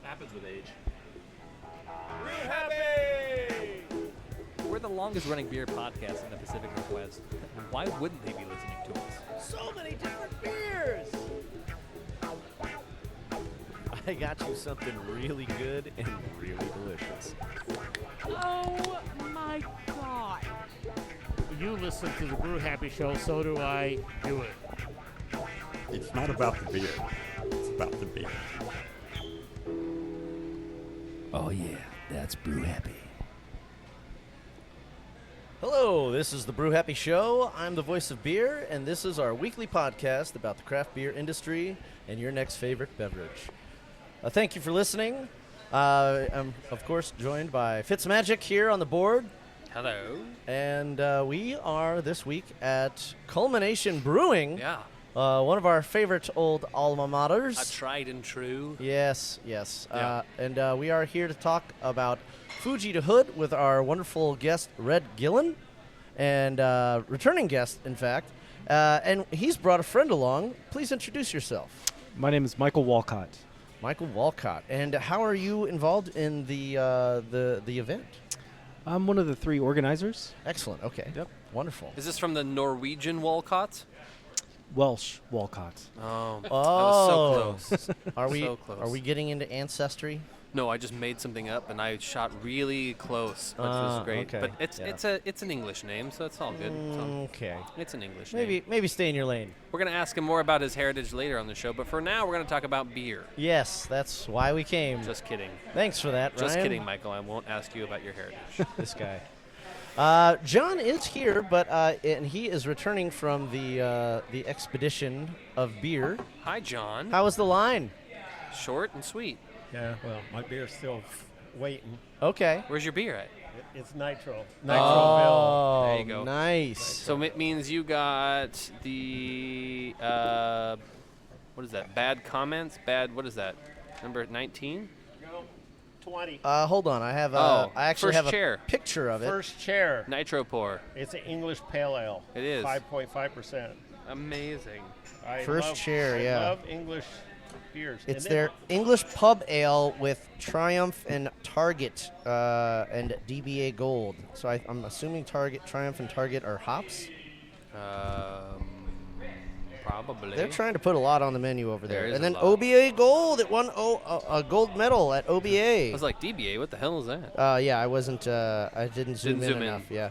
Happens with age. Brew Happy! We're the longest-running beer podcast in the Pacific Northwest. Why wouldn't they be listening to us? So many different beers! I got you something really good and really delicious. Oh my god. You listen to the Brew Happy Show, so do I. Do it. It's not about the beer. It's about the beer. Oh yeah, that's Brew Happy. Hello, this is the Brew Happy Show. I'm the voice of beer, and this is our weekly podcast about the craft beer industry and your next favorite beverage. Thank you for listening. I'm, of course, joined by Fitzmagic here on the board. Hello. And we are this week at Culmination Brewing. Yeah. One of our favorite old alma maters. A tried and true. Yes, yes. Yeah. And we are here to talk about Fuji to Hood with our wonderful guest, Red Gillen, and returning guest, in fact. And he's brought a friend along. Please introduce yourself. My name is Michael Walcott. Michael Walcott. And how are you involved in the event? I'm one of the three organizers. Excellent. Okay. Yep. Wonderful. Is this from the Norwegian Walcott? Welsh Walcott. Oh. Oh. I was so close. Are we So close. are we getting into ancestry? No, I just made something up and I shot really close, which was great. okay. But it's Yeah. it's an English name, so it's all good. Okay. It's an English name. Maybe stay in your lane. We're gonna ask him more about his heritage later on the show, but for now we're gonna talk about beer. Yes, that's why we came. Just kidding. Thanks for that, Just Ryan. kidding, Michael. I won't ask you about your heritage. This guy. John is here, but and he is returning from the expedition of beer. Hi, John. How was the line? Short and sweet. Yeah, well, my beer's still waiting. Okay. Where's your beer at? It's Nitro. Oh, There you go. Nice. So it means you got the what is that? Bad comments? What is that? Number 19? 20. Hold on. I have Oh, I actually first have chair. a picture of it. First chair. Nitro pour. It's an English Pale Ale. It is. 5.5%. Amazing. First chair, yeah. I love English beers. It's And then- their English pub ale with Triumph and Target and DBA Gold. So I'm assuming Triumph and Target are hops. Probably. They're trying to put a lot on the menu over there. There is And a then lot. OBA Gold. It won a gold medal at I OBA. was like, DBA, what the hell is that? Yeah, I wasn't. I didn't zoom Didn't zoom in. enough. Yeah.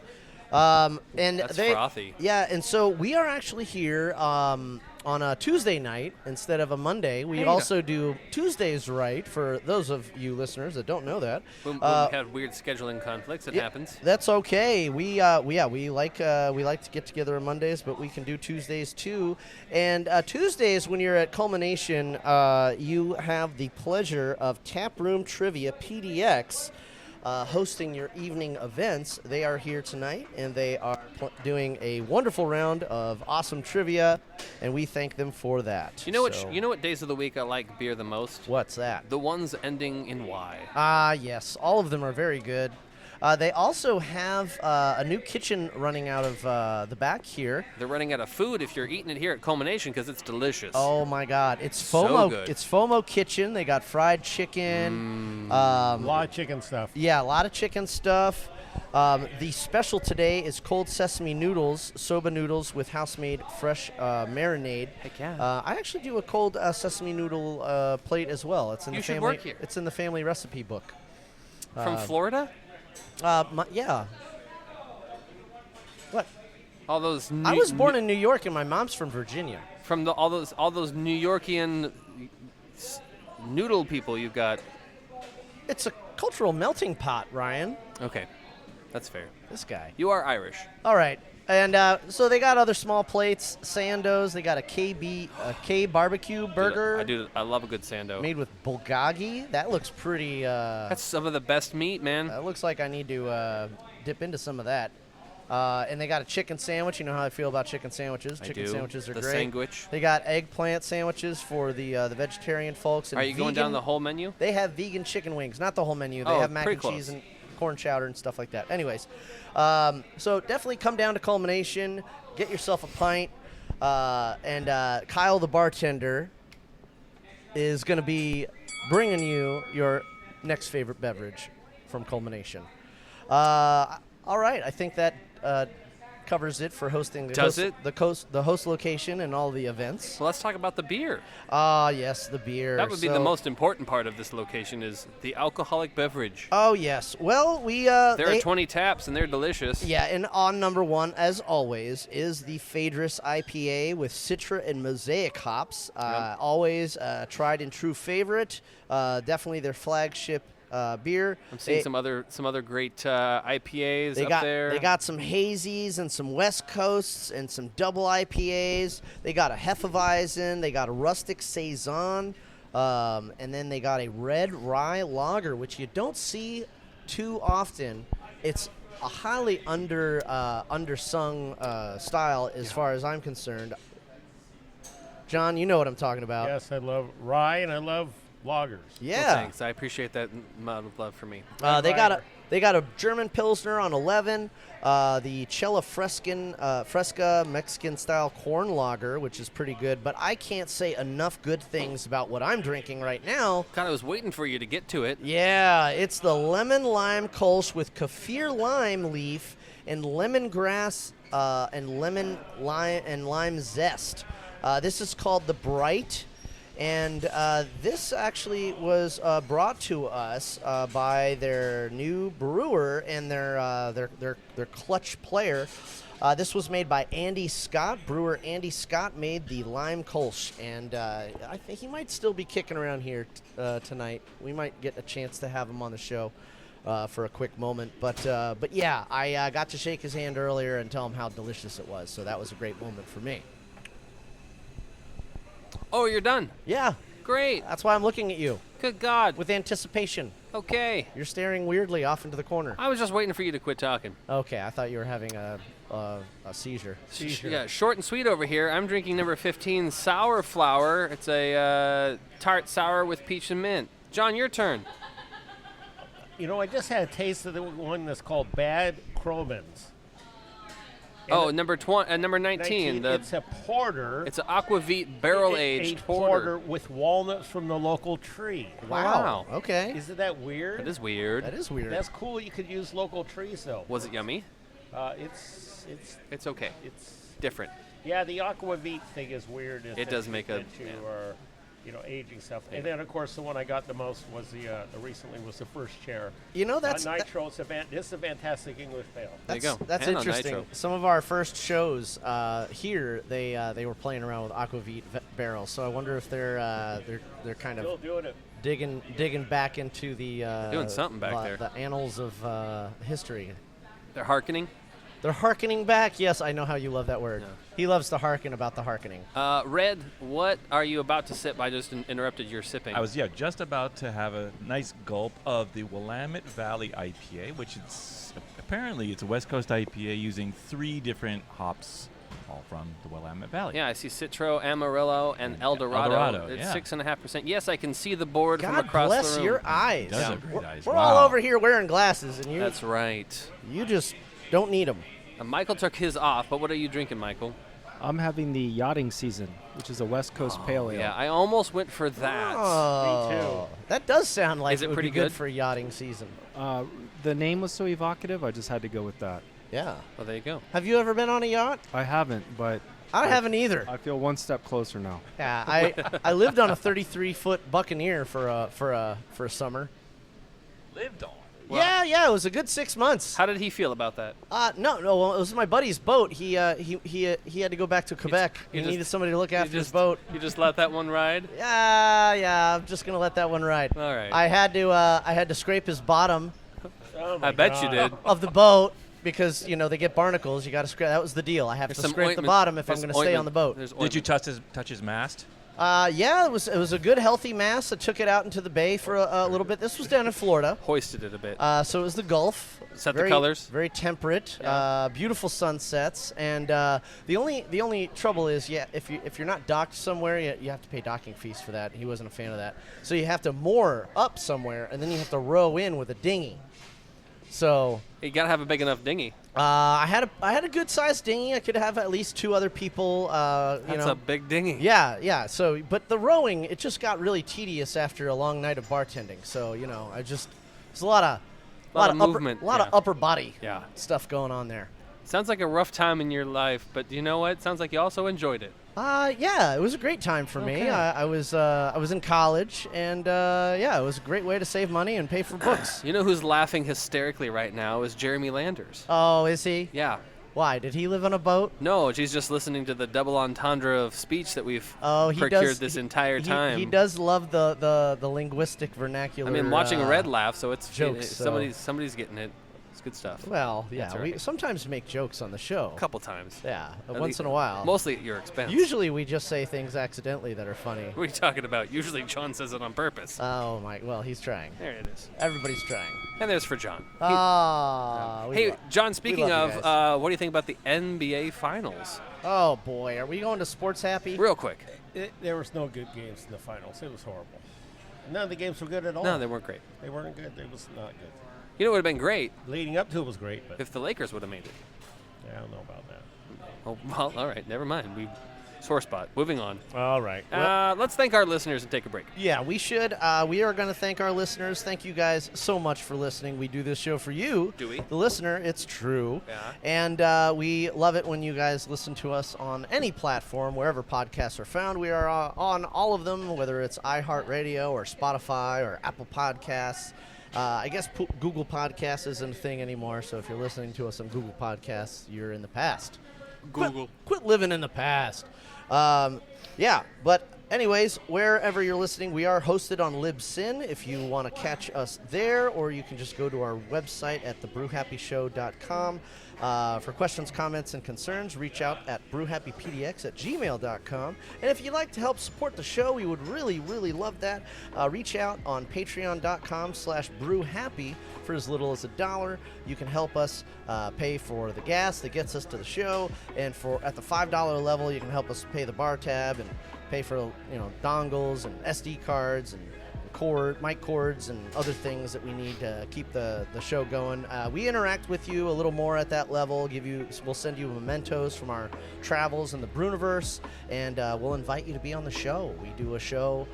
And That's they, frothy. Yeah, and so we are actually here on a Tuesday night instead of a Monday. We also do Tuesdays right for those of you listeners that don't know that. When we had weird scheduling conflicts, it Yeah, happens. That's okay. We like to get together on Mondays, but we can do Tuesdays too. And Tuesdays, when you're at Culmination, you have the pleasure of Taproom Trivia PDX hosting your evening events. They are here tonight, and they are doing a wonderful round of awesome trivia, and we thank them for that. You know So- what days of the week I like beer the most? What's that? The ones ending in Y. Yes. All of them are very good. They also have a new kitchen running out of the back here. They're running out of food if you're eating it here at Culmination because it's delicious. Oh my God! It's So FOMO. good. It's FOMO Kitchen. They got fried chicken. a lot of chicken stuff. Yeah, a lot of chicken stuff. The special today is cold sesame noodles, soba noodles with house-made fresh marinade. Heck yeah. I actually do a cold sesame noodle plate as well. It's in You the should family. work here. It's in the family recipe book. From Florida? Yeah. What? All those. I was born in New York, and my mom's from Virginia. from all those New Yorkian noodle people you've got. It's a cultural melting pot, Ryan. Okay, that's fair. This guy. You are Irish. All right. And so they got other small plates, Sandos. They got a K barbecue burger I love a good sando. made with bulgogi. That looks pretty. That's some of the best meat, man. That looks like I need to dip into some of that. And they got a chicken sandwich. You know how I feel about chicken sandwiches. I Chicken do. sandwiches are The great. sandwich. They got eggplant sandwiches for the vegetarian folks. And Are you going down the whole menu? They have vegan chicken wings, not the whole menu. They Oh, have mac pretty and close. cheese and corn chowder and stuff like that. Anyways, so definitely come down to Culmination, get yourself a pint, and Kyle the bartender is going to be bringing you your next favorite beverage from Culmination. All right, I think that covers it for hosting the host location and all the events. So let's talk about the beer. Yes, the beer. That would be the most important part of this location is the alcoholic beverage. Oh yes. Well, There are 20 taps and they're delicious. Yeah, and on number one, as always, is the Phaedrus IPA with Citra and Mosaic hops. Always a tried and true favorite. Definitely their flagship beer. I'm seeing some other great IPAs up there. They got some hazies and some West Coasts and some double IPAs. They got a Hefeweizen. They got a rustic saison, and then they got a red rye lager, which you don't see too often. It's a highly undersung style as far as I'm concerned. John, you know what I'm talking about. Yes, I love rye and I love lagers. Yeah. Well, thanks. I appreciate that amount of love for me. They got a German Pilsner on 11, the Cella Fresca Mexican-style corn lager, which is pretty good. But I can't say enough good things about what I'm drinking right now. God, I was waiting for you to get to it. Yeah, it's the lemon lime Kolsch with kaffir lime leaf and lemongrass and lemon lime and lime zest. This is called the Bright. And this actually was brought to us by their new brewer and their clutch player. This was made by Andy Scott. Brewer Andy Scott made the lime Kolsch, and I think he might still be kicking around here tonight. We might get a chance to have him on the show for a quick moment. But yeah, I got to shake his hand earlier and tell him how delicious it was. So that was a great moment for me. Oh, you're done. Yeah. Great. That's why I'm looking at you Good God. with anticipation. Okay. You're staring weirdly off into the corner. I was just waiting for you to quit talking. Okay, I thought you were having a seizure. Yeah, short and sweet over here. I'm drinking number 15, Sour Flower. It's a tart sour with peach and mint. John, your turn. You know, I just had a taste of the one that's called Bad Cromans. Number 19. It's a porter. It's an aquavit barrel-aged porter with walnuts from the local tree. Wow. Okay. Isn't that weird? That is weird. That is weird. That's cool. You could use local trees, though. Was it yummy? It's okay. It's different. Yeah, the aquavit thing is weird. It does make a aging stuff. And then of course the one I got the most was the recently was the first chair. You know that's nitro. It's a fantastic English pale. There you go. That's and interesting. Some of our first shows here, they were playing around with aquavit barrels. So I wonder if they're kind Still of doing it. digging back into the doing something back there. The annals of history. They're hearkening. They're hearkening back. Yes, I know how you love that word. Yeah. He loves to hearken about the hearkening. Red, what are you about to sip? I just interrupted your sipping. I was just about to have a nice gulp of the Willamette Valley IPA, which apparently it's a West Coast IPA using 3 different hops, all from the Willamette Valley. Yeah, I see Citro, Amarillo, and El Dorado. It's 6.5%. Yes, I can see the board from God across bless the room. your eyes. He does have great eyes. We're Wow. all over here wearing glasses, and That's right. you just don't need them. Michael took his off, but what are you drinking, Michael? I'm having the Yachting Season, which is a West Coast Pale Ale. Yeah, I almost went for that. Oh, Me too. that does sound like Is it would pretty be good good? for yachting season. The name was so evocative, I just had to go with that. Yeah. Well, there you go. Have you ever been on a yacht? I haven't, but I haven't either. I feel one step closer now. Yeah, I lived on a 33-foot Buccaneer for a summer. Lived on. Wow. Yeah, it was a good 6 months. How did he feel about that? No, well, it was my buddy's boat. He had to go back to Quebec. He just- needed somebody to look after his just- boat. You just let that one ride? Yeah, I'm just gonna let that one ride. All right. I had to scrape his bottom Oh my I bet you God. did. of the boat because they get barnacles. You got to scrape. That was the deal. I have There's to some scrape the ointment- bottom if I'm there's going to stay on the boat. There's Did you ointment. touch his mast? Yeah, it was a good healthy mass. I took it out into the bay for a little bit. This was down in Florida. Hoisted it a bit. So it was the Gulf. Set the very, colors. Very temperate. Yeah. Beautiful sunsets. And the only trouble is, if you're not docked somewhere, you have to pay docking fees for that. He wasn't a fan of that. So you have to moor up somewhere, and then you have to row in with a dinghy. So You gotta have a big enough dinghy. I had a good sized dinghy. I could have at least 2 other people. That's a big dinghy. Yeah. So, but the rowing, it just got really tedious after a long night of bartending. So, there's a lot of movement, a lot of upper body Yeah. stuff going on there. Sounds like a rough time in your life, but you know what? Sounds like you also enjoyed it. Yeah, it was a great time for me. Okay. I was in college, and it was a great way to save money and pay for books. You know who's laughing hysterically right now is Jeremy Landers. Oh, is he? Yeah. Why? Did he live on a boat? No, she's just listening to the double entendre of speech that we've He procured does, this entire time. He does love the linguistic vernacular. I mean, watching Red laugh, so it's jokes, somebody's getting it. It's good stuff. Well, yeah, That's all we right. sometimes make jokes on the show. A couple times. Yeah, At once least- in a while. Mostly at your expense. Usually we just say things accidentally that are funny. What are you talking about? Usually John says it on purpose. Oh my! Well, he's trying. There it is. Everybody's trying. And there's for John. We Hey, John, speaking love of, you guys. what do you think about the NBA Finals? Oh boy, are we going to sports happy? Real quick. There was no good games in the finals. It was horrible. None of the games were good at all. No, they weren't great. They weren't good. It was not good. You know what would have been great Leading up to it was great, but if the Lakers would have made it. I don't know about that. Oh, well, all right, never mind. Sore spot. Moving on. All right. Let's thank our listeners and take a break. Yeah, we should. We are going to thank our listeners. Thank you guys so much for listening. We do this show for you, Do we? the listener. It's true. Yeah. And we love it when you guys listen to us on any platform, wherever podcasts are found. We are on all of them, whether it's iHeartRadio or Spotify or Apple Podcasts. I guess Google Podcasts isn't a thing anymore, so if you're listening to us on Google Podcasts, you're in the past. Google. Quit living in the past. But anyways, wherever you're listening, we are hosted on Libsyn if you want to catch us there, or you can just go to our website at thebrewhappyshow.com. For questions, comments, and concerns, reach out at brewhappypdx@gmail.com. And if you'd like to help support the show, we would really, really love that. Reach out on patreon.com/brewhappy for as little as $1. You can help us pay for the gas that gets us to the show, and at the $5 level, you can help us pay the bar tab and pay for dongles and SD cards and mic cords and other things that we need to keep the show going. We interact with you a little more at that level. We'll send you mementos from our travels in the Bruniverse, and we'll invite you to be on the show. We do a show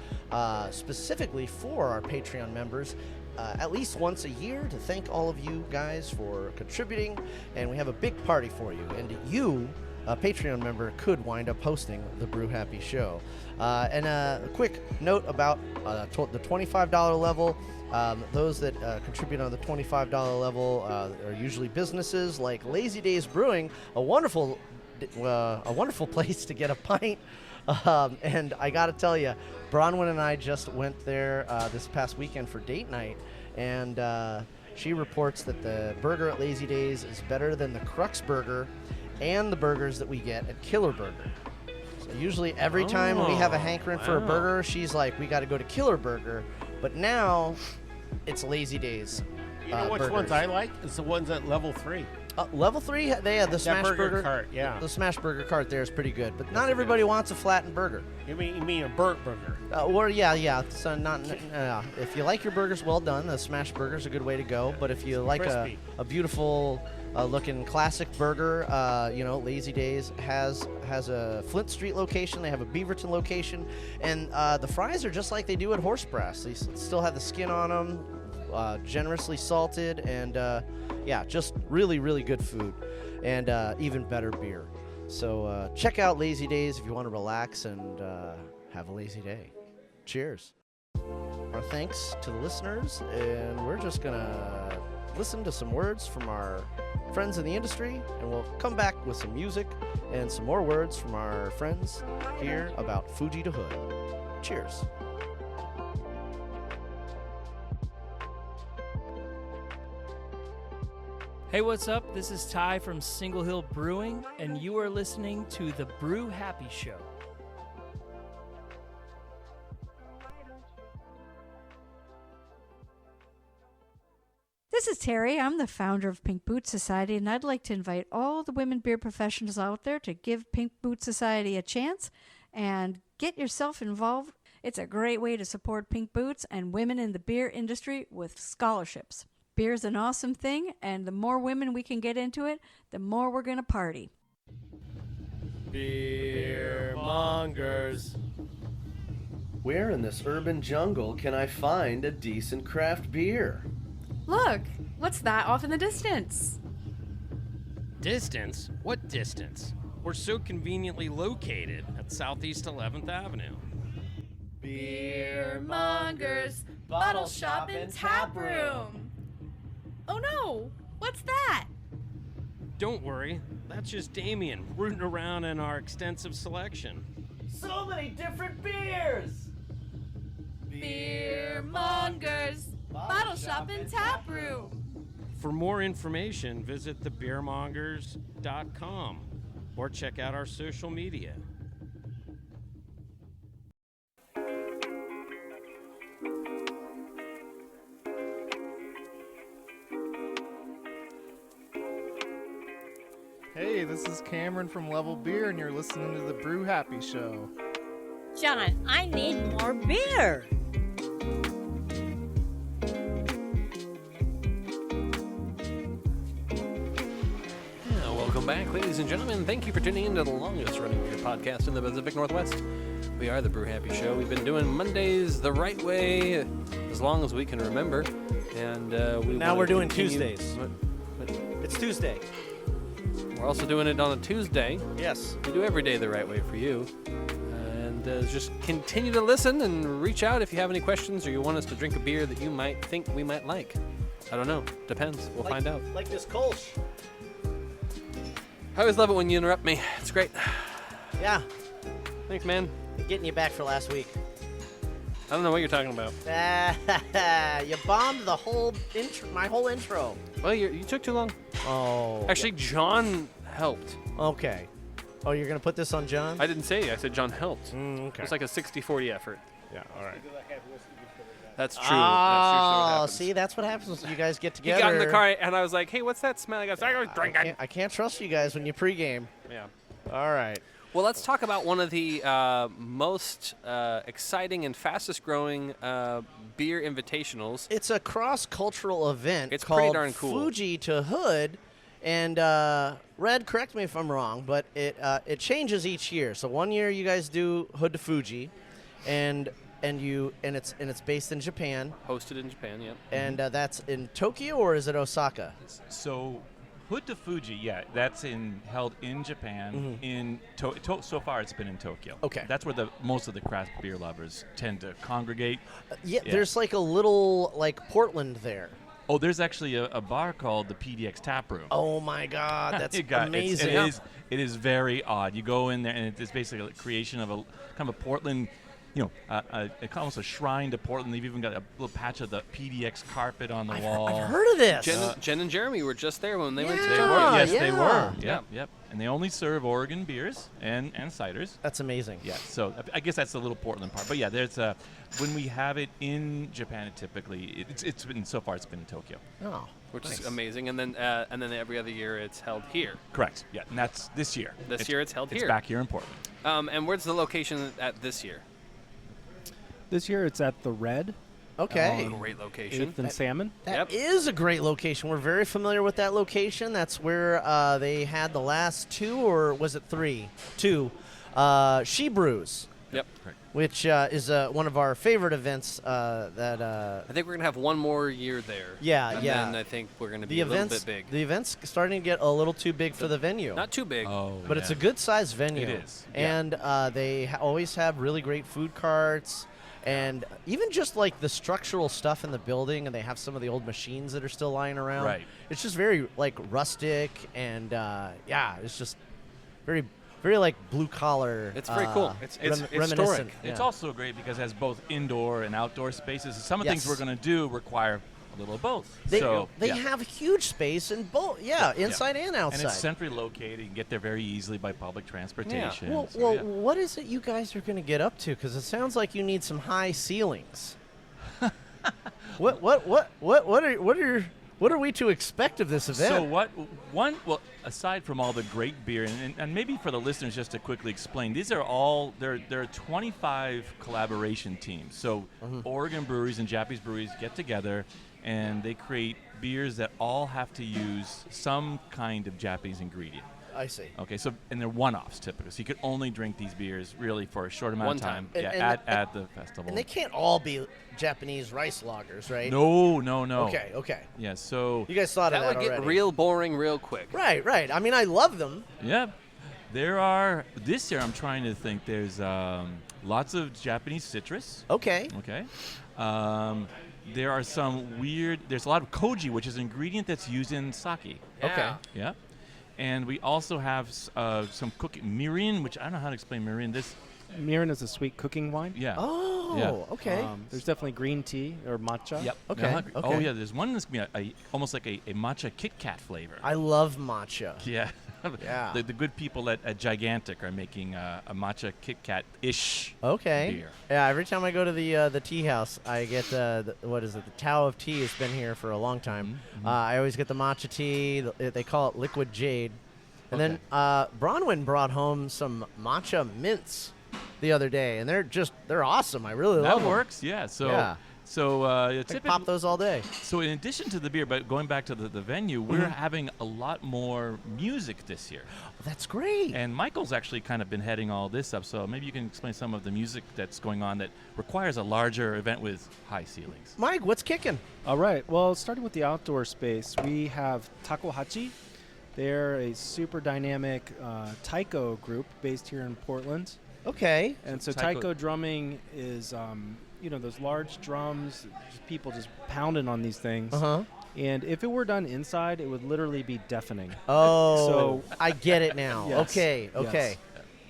specifically for our Patreon members at least once a year to thank all of you guys for contributing, and we have a big party for you. And you, a Patreon member, could wind up hosting the Brew Happy Show. And a quick note about the $25 level. Those that contribute on the $25 level are usually businesses like Lazy Days Brewing, a wonderful place to get a pint. And I got to tell you, Bronwyn and I just went there this past weekend for date night, and she reports that the burger at Lazy Days is better than the Crux Burger and the burgers that we get at Killer Burger. So usually every time we have a hankering for a burger, she's like, we got to go to Killer Burger. But now it's Lazy Days. You know which burgers. ones I like? It's the ones at level 3. Level 3, they have the smash burger cart, yeah. The smash burger cart there is pretty good, but not everybody wants a flattened burger. You mean a burnt burger? So not. If you like your burgers well done, the smash burger is a good way to go. But if you like a beautiful looking classic burger, Lazy Days has a Flint Street location. They have a Beaverton location, and the fries are just like they do at Horse Brass. They still have the skin on them. Generously salted, and just really, really good food, and even better beer. So check out Lazy Days if you want to relax and have a lazy day. Cheers. Our thanks to the listeners, and we're just gonna listen to some words from our friends in the industry, and we'll come back with some music and some more words from our friends here about Fuji to Hood. Cheers. Hey, what's up? This is Ty from Single Hill Brewing, and you are listening to The Brew Happy Show. This is Terry. I'm the founder of Pink Boot Society, and I'd like to invite all the women beer professionals out there to give Pink Boot Society a chance and get yourself involved. It's a great way to support Pink Boots and women in the beer industry with scholarships. Beer's an awesome thing, and the more women we can get into it, the more we're going to party. Beer mongers. Where in this urban jungle can I find a decent craft beer? Look, what's that off in the distance? Distance? What distance? We're so conveniently located at Southeast 11th Avenue. Beer mongers, bottle shop and tap room. Oh no, what's that? Don't worry, that's just Damien rooting around in our extensive selection. So many different beers! Beer mongers, bottle shop and tap room. For more information, visit thebeermongers.com or check out our social media. Hey, this is Cameron from Level Beer, and you're listening to the Brew Happy Show. John, I need more beer. Welcome back, ladies and gentlemen. Thank you for tuning in to the longest running beer podcast in the Pacific Northwest. We are the Brew Happy Show. We've been doing Mondays the right way as long as we can remember. And now we're doing continue. Tuesdays. It's Tuesday. We're also doing it on a Tuesday. Yes. We do every day the right way for you. And just continue to listen and reach out if you have any questions or you want us to drink a beer that you might think we might like. I don't know. Depends. We'll find out. Like this Kolsch. I always love it when you interrupt me. It's great. Yeah. Thanks, man. Getting you back for last week. I don't know what you're talking about. You bombed the whole my whole intro. Well, you took too long. Oh. Actually, John helped. Okay. Oh, you're going to put this on John? I didn't say. I said John helped. Okay. It's like a 60-40 effort. Yeah, all right. That's true. Oh, That's usually what happens. see, that's what happens when you guys get He together. got in the car, and I was like, hey, what's that smell? He goes, I was drinking. I can't trust you guys when you pregame. Yeah. All right. Well, let's talk about one of the most exciting and fastest growing beer invitationals. It's a cross-cultural event It's called pretty darn cool. Fuji to Hood. And Red, correct me if I'm wrong, but it changes each year. So one year you guys do Hood to Fuji, and it's based in Japan. Hosted in Japan, yeah. And that's in Tokyo, or is it Osaka? So, Hood to Fuji, yeah, that's held in Japan. So far, it's been in Tokyo. Okay, that's where most of the craft beer lovers tend to congregate. Yeah, there's like a little Portland there. Oh, there's actually a bar called the PDX Tap Room. Oh my God, that's amazing! It is very odd. You go in there, and it's basically a creation of a kind of a Portland. Almost a shrine to Portland. They've even got a little patch of the PDX carpet on the wall. I've heard of this. Jen and Jeremy were just there when they went to They Tokyo. were. Yes, yeah. they were. Yep. And they only serve Oregon beers and ciders. That's amazing. Yeah. So I guess that's the little Portland part. But yeah, there's when we have it in Japan, it's been so far it's been in Tokyo. Oh, which is amazing. And then every other year it's held here. Correct. Yeah, and that's this year. This year it's held here. It's back here in Portland. And where's the location at this year? This year it's at the Red. Okay. Great location. 8th and Salmon. That is a great location. We're very familiar with that location. That's where they had the last two, or was it three? Two. She Brews. Yep. Which is one of our favorite events that... I think we're going to have one more year there. Yeah, and then I think we're going to be a little bit big. The event's starting to get a little too big for the venue. Not too big. But it's a good-sized venue. It is. And they always have really great food carts. And even just like the structural stuff in the building, and they have some of the old machines that are still lying around. Right. It's just very rustic, and it's just very, very like blue collar. It's very cool. It's reminiscent. historic. It's also great because it has both indoor and outdoor spaces. Some of the things we're going to do require a little of both. They have huge space in both, inside and outside. And it's centrally located. You can get there very easily by public transportation. Yeah. Well, what is it you guys are going to get up to? Because it sounds like you need some high ceilings. What What are we to expect of this event? So well, aside from all the great beer, and maybe for the listeners, just to quickly explain, these are all, there are 25 collaboration teams. So Oregon breweries and Japanese breweries get together, and they create beers that all have to use some kind of Japanese ingredient. I see. Okay, so and they're one-offs typically. So you could only drink these beers really for a short amount One of time. And- Yeah, and- at the festival. And they can't all be Japanese rice lagers, right? No. Okay. Yeah, so You guys thought of That that would get already. real boring real quick. Right. I mean, I love them. yeah, there are this year. I'm trying to think. There's lots of Japanese citrus. Okay. Okay. There are some weird. There's a lot of koji, which is an ingredient that's used in sake. Okay. Yeah. And we also have some cooking mirin, which I don't know how to explain mirin. This. Mirin is a sweet cooking wine. Yeah. Oh, Yeah. okay. There's definitely green tea or matcha. Yep. Okay, Yeah. okay. Oh yeah. There's one that's gonna be almost like a matcha Kit Kat flavor. I love matcha. Yeah. Yeah. The good people at Gigantic are making a matcha Kit Kat-ish Okay. beer. Yeah. Every time I go to the tea house, I get what is it? The Tao of Tea has been here for a long time. I always get the matcha tea. They call it liquid jade. And then Bronwyn brought home some matcha mints the other day, and they're awesome. I really love That them. works. Yeah. So. Yeah. So I can typically, pop those all day. So in addition to the beer, but going back to the venue, we're having a lot more music this year. That's great. And Michael's actually kind of been heading all this up, so maybe you can explain some of the music that's going on that requires a larger event with high ceilings. Mike, what's kicking? All right. Well, starting with the outdoor space, we have Takohachi. They're a super dynamic taiko group based here in Portland. Okay. And so Taiko- taiko drumming is, those large drums, just people just pounding on these things. Uh-huh. And if it were done inside, it would literally be deafening. Oh, So- I get it now. Yes. Okay.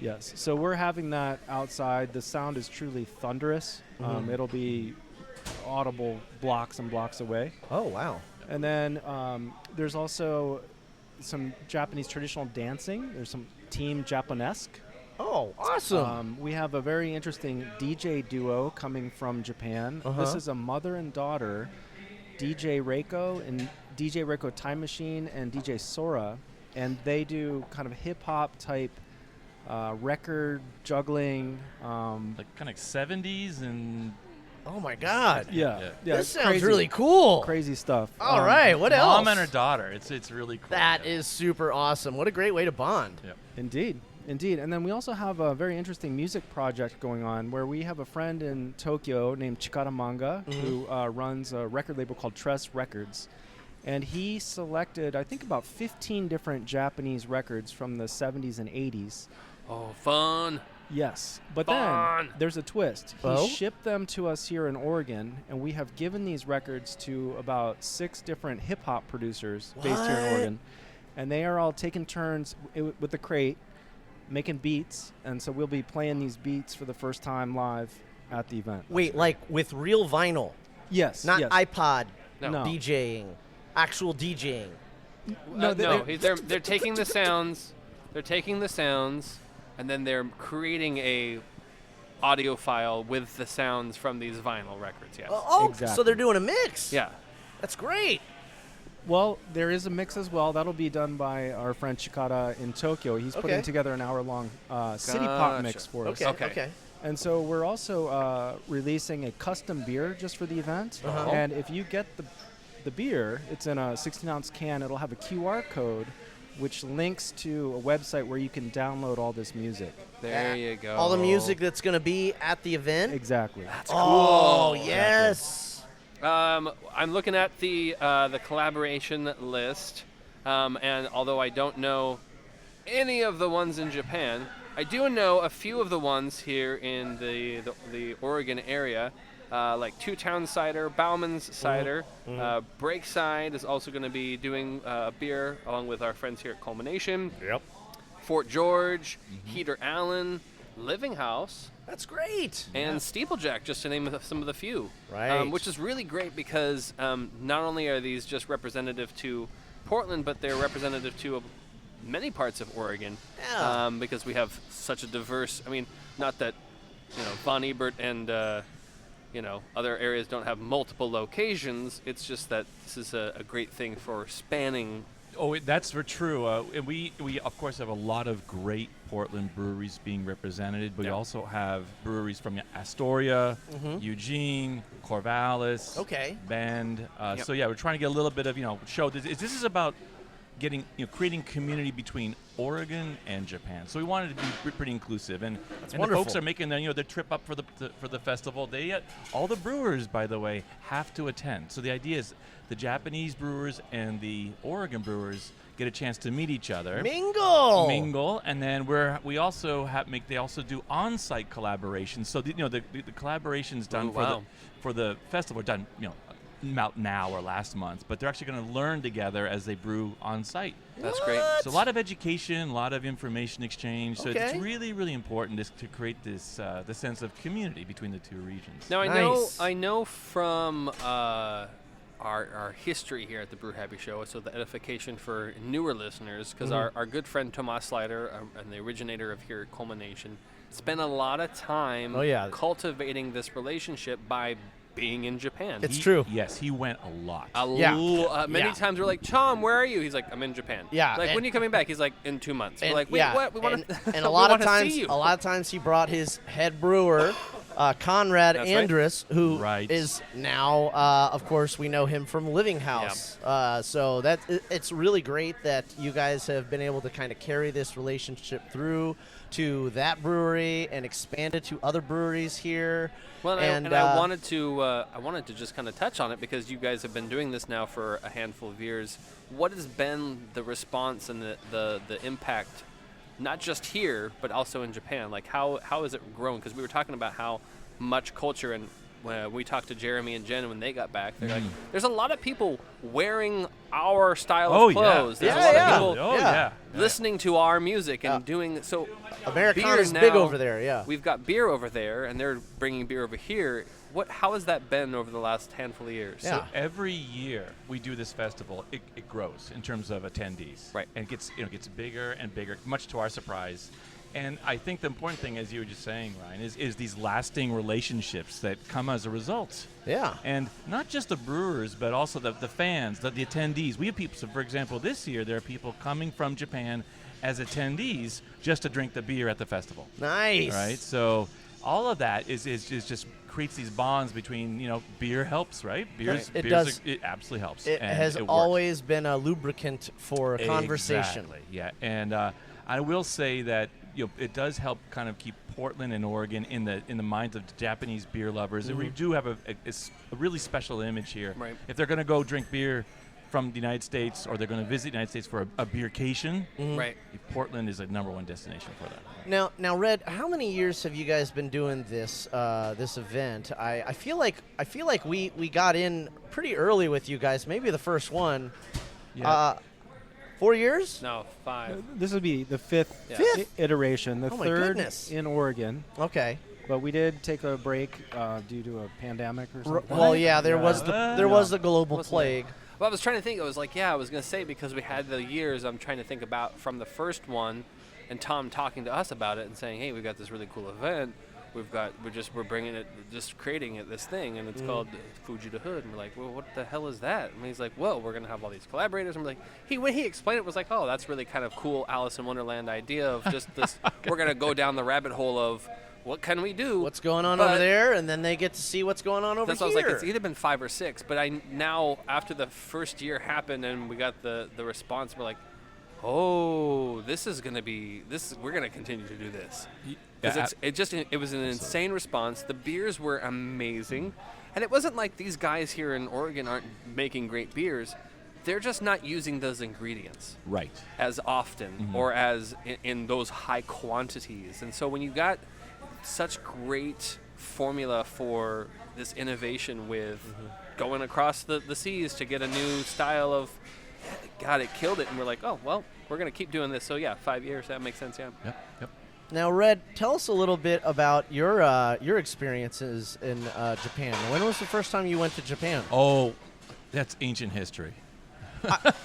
Yes. So we're having that outside. The sound is truly thunderous. It'll be audible blocks and blocks away. Oh, wow. And then there's also some Japanese traditional dancing. There's some team Japanesque. Oh, awesome. We have a very interesting DJ duo coming from Japan. This is a mother and daughter, DJ Reiko and DJ Reiko Time Machine and DJ Sora, and they do kind of hip-hop type record juggling. Like kind of 70s and Oh my God. Yeah. This sounds really cool. Crazy stuff. All right. What else? mom and her daughter. It's really cool. That is super awesome. What a great way to bond. Yep. Indeed. And then we also have a very interesting music project going on where we have a friend in Tokyo named Chikara Manga who runs a record label called Tress Records. And he selected, I think, about 15 different Japanese records from the 70s and 80s. Oh, fun. Yes. But Fun. then there's a twist. Oh? He shipped them to us here in Oregon, and we have given these records to about 6 different hip-hop producers based here in What? Oregon. And they are all taking turns with the crate, making beats. And so we'll be playing these beats for the first time live at the event. Wait, like with real vinyl, Yes. not yes. iPod No. DJing, actual DJing. They're taking the sounds. They're taking the sounds, and then they're creating a audio file with the sounds from these vinyl records. Yes. Oh, so Exactly. they're doing a mix. Yeah. That's great. Well, there is a mix as well. That'll be done by our friend Chikara in Tokyo. He's Okay. putting together an hour-long city pop Gotcha. mix for us. Okay. And so we're also releasing a custom beer just for the event. And if you get the beer, it's in a 16-ounce can. It'll have a QR code, which links to a website where you can download all this music. There you go. All the music that's going to be at the event. Exactly. Oh, yes. I'm looking at the collaboration list, and although I don't know any of the ones in Japan, I do know a few of the ones here in the Oregon area, like Two Town Cider, Bauman's Cider. Breakside is also going to be doing a beer along with our friends here at Culmination. Yep. Fort George, Heater Allen, Living House. That's great. And Steeplejack, just to name some of the few. Right. Which is really great because not only are these just representative to Portland, but they're representative to many parts of Oregon. Yeah. Because we have such a diverse, not that, Von Ebert and other areas don't have multiple locations. It's just that this is a great thing for spanning. Oh, that's for true. And we of course have a lot of great Portland breweries being represented, but we also have breweries from Astoria, Eugene, Corvallis, Bend. So yeah, we're trying to get a little bit of show. This is about getting creating community between Oregon and Japan. So we wanted to be pretty inclusive, and the folks are making their trip up for the festival. They all the brewers, by the way, have to attend. So the idea is the Japanese brewers and the Oregon brewers get a chance to meet each other, mingle, and then they also do on-site collaborations. So the collaborations done for the festival are done now or last month, but they're actually going to learn together as they brew on site. That's great. So a lot of education, a lot of information exchange. So it's really, really important to create this the sense of community between the two regions. Now I know from our history here at the Brew Happy Show, so the edification for newer listeners, because our good friend Tomas Slider, and the originator of here at Culmination, spent a lot of time cultivating this relationship by being in Japan. It's true. Yes, he went a lot. Many times we're like, Tom, where are you? He's like, I'm in Japan. Yeah. Like, when are you coming back? He's like, in 2 months. We're like, wait, what? We want to. And a lot of times he brought his head brewer, Conrad Andrus, who is now, of course, we know him from Living House. So it's really great that you guys have been able to kind of carry this relationship through to that brewery and expand it to other breweries here. Well, and I wanted to just kind of touch on it because you guys have been doing this now for a handful of years. What has been the response and the impact, not just here but also in Japan? Like how has it grown? Because we were talking about how much culture, and when we talked to Jeremy and Jen when they got back, they're like, there's a lot of people wearing our style of clothes. There's a lot of people listening to our music and doing so. Americana's big over there. Yeah, we've got beer over there, and they're bringing beer over here. How has that been over the last handful of years? So every year we do this festival, it grows in terms of attendees, right? And it gets bigger and bigger, much to our surprise. And I think the important thing, as you were just saying, Ryan, is these lasting relationships that come as a result. Yeah. And not just the brewers, but also the fans, the attendees. We have people, so for example, this year there are people coming from Japan as attendees just to drink the beer at the festival. Nice. Right? So all of that is just creates these bonds between, beer helps, right? It does. It absolutely helps. It has always been a lubricant for a conversation. Exactly, yeah. And I will say that it does help kind of keep Portland and Oregon in the minds of Japanese beer lovers. And we do have a really special image here. Right. If they're going to go drink beer from the United States, or they're going to visit the United States for a beercation, right? Portland is a #1 destination for that. Now, Red, how many years have you guys been doing this event? I feel like we got in pretty early with you guys. Maybe the first one. Yeah. 4 years? No, 5. This would be the fifth iteration. The third in Oregon. Okay. But we did take a break due to a pandemic or something. Well, yeah, there was the global plague. Well, I was trying to think. I was like, I was going to say, because we had the years, I'm trying to think about from the first one, and Tom talking to us about it and saying, hey, we've got this really cool event. We're bringing it, just creating it, this thing, and it's called Fuji the Hood. And we're like, well, what the hell is that? And he's like, well, we're going to have all these collaborators. And we're like, when he explained it, was like, oh, that's really kind of cool Alice in Wonderland idea of just this. We're going to go down the rabbit hole of what can we do? What's going on over there? And then they get to see what's going on over here. That's why I was like, it's either been 5 or 6. But now, after the first year happened and we got the response, we're like, oh, this is going to be, we're going to continue to do this. Because it was an insane response. The beers were amazing. And it wasn't like these guys here in Oregon aren't making great beers. They're just not using those ingredients as often or as in those high quantities. And so when you got such great formula for this innovation with going across the seas to get a new style of, God, it killed it. And we're like, oh, well, we're going to keep doing this. So, 5 years, that makes sense, Yep. Now, Red, tell us a little bit about your experiences in Japan. When was the first time you went to Japan? Oh, that's ancient history.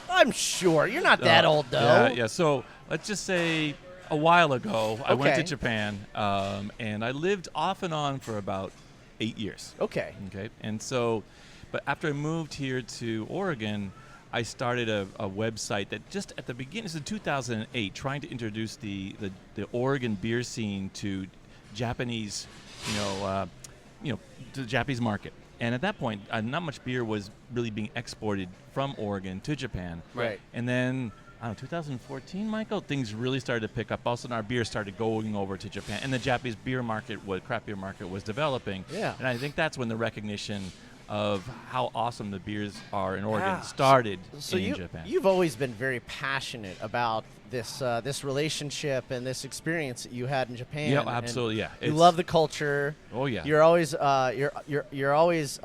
I'm sure. You're not that old, though. Yeah. So let's just say a while ago, I went to Japan, and I lived off and on for about 8 years. Okay. Okay. And so, but after I moved here to Oregon, I started a website that just at the beginning, this is 2008, trying to introduce the Oregon beer scene to Japanese, to the Japanese market. And at that point, not much beer was really being exported from Oregon to Japan. Right. And then, I don't know, 2014, Michael, things really started to pick up. All of a sudden, our beer started going over to Japan, and the Japanese beer market, craft beer market, was developing. Yeah. And I think that's when the recognition of how awesome the beers are in Oregon started in Japan. You've always been very passionate about this relationship and this experience that you had in Japan. Yeah, absolutely. And Yeah, you love the culture. Oh yeah. You're always you're always.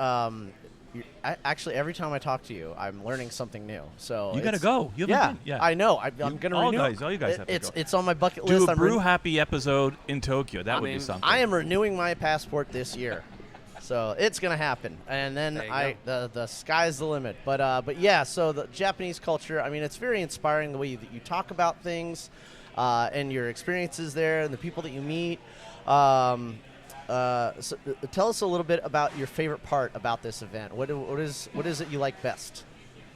Actually, every time I talk to you, I'm learning something new. So you gotta go. You haven't been? Yeah, I know. I'm gonna renew. All you guys have to go. It's on my bucket list. Do a Brew Happy episode in Tokyo. That would be something. I am renewing my passport this year. So it's gonna happen, and then the sky's the limit. But yeah, so the Japanese culture. I mean, it's very inspiring the way that you talk about things, and your experiences there, and the people that you meet. So tell us a little bit about your favorite part about this event. What is it you like best?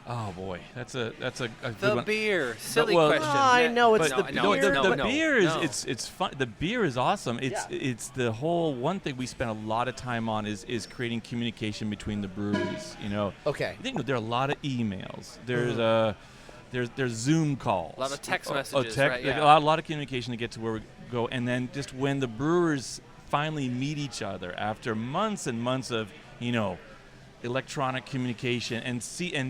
Oh boy, that's a good The one. beer, silly Oh, question. I know it's the beer. The beer is it's fun. The beer is awesome. It's the whole one thing we spend a lot of time on is creating communication between the breweries. Okay. I think there are a lot of emails. There's Zoom calls. A lot of text messages, right? Like a lot of communication to get to where we go, and then just when the brewers finally meet each other after months and months of electronic communication and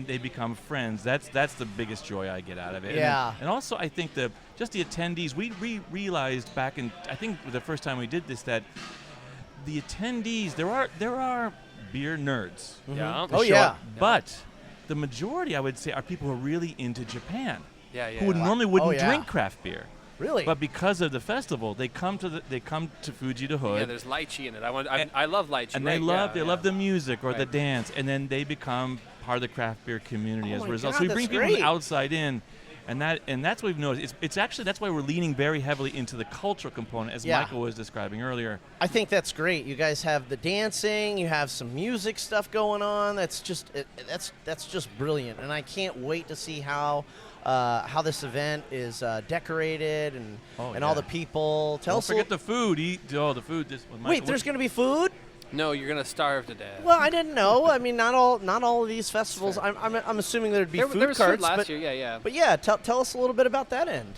they become friends. That's the biggest joy I get out of it. Yeah. And also I think the attendees, we realized back in, I think the first time we did this, that the attendees, there are beer nerds. Mm-hmm. Yeah. Oh yeah. But the majority, I would say, are people who are really into Japan. Yeah. Who normally wouldn't Oh, yeah. drink craft beer. Really? But because of the festival, they come to Fuji to Hood. Yeah, there's lychee in it. I love lychee. And right? they love the music or the Right. dance, and then they become part of the craft beer community as a my result. God, So we bring that's people from great. the outside in, and that's what we've noticed. It's actually that's why we're leaning very heavily into the cultural component, as Yeah. Michael was describing earlier. I think that's great. You guys have the dancing, you have some music stuff going on. That's just that's just brilliant, and I can't wait to see how this event is decorated and all the people. Don't forget the food. The food. Wait, there's going to be food? No, you're gonna starve to death. Well, I didn't know. I mean, not all of these festivals. I'm assuming there'd be there food was carts. food last but, year. Yeah. But yeah, tell us a little bit about that end.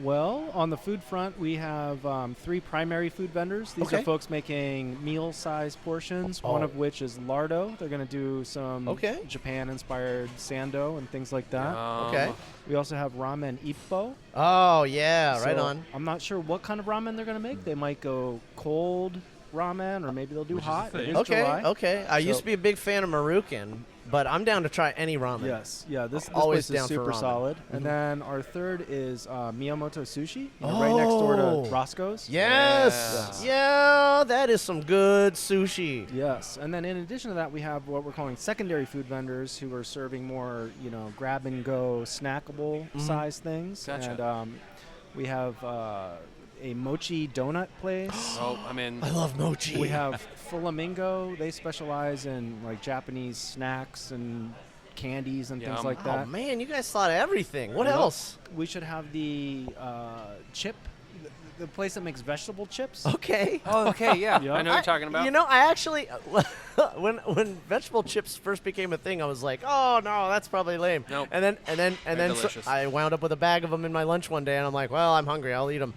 Well, on the food front, we have 3 primary food vendors. These Okay. are folks making meal-sized portions, one of which is Lardo. They're going to do some Japan-inspired sando and things like that. Okay. We also have Ramen Ippo. Oh, yeah, right So on. I'm not sure what kind of ramen they're going to make. They might go cold ramen, or maybe they'll do hot. It is July. Okay. I used So- to be a big fan of Marukan, but I'm down to try any ramen. Yes, this always place down is for super ramen. solid. Mhm. And then our third is Miyamoto Sushi, right next door to Roscoe's. Yes. Yeah, that is some good sushi. Yes, and then in addition to that, we have what we're calling secondary food vendors who are serving more, grab and go, snackable size things. Gotcha. And we have a mochi donut place. Oh, I'm in. I love mochi. We have Flamingo. They specialize in like Japanese snacks and candies and things like that. Oh man, you guys thought of everything. What Yep. else? We should have the chip, the place that makes vegetable chips. Okay. Oh, okay, yeah. Yep. I know what you're talking about. I actually, when vegetable chips first became a thing, I was like, oh no, that's probably lame. Nope. And then so delicious. I wound up with a bag of them in my lunch one day, and I'm like, well, I'm hungry, I'll eat them.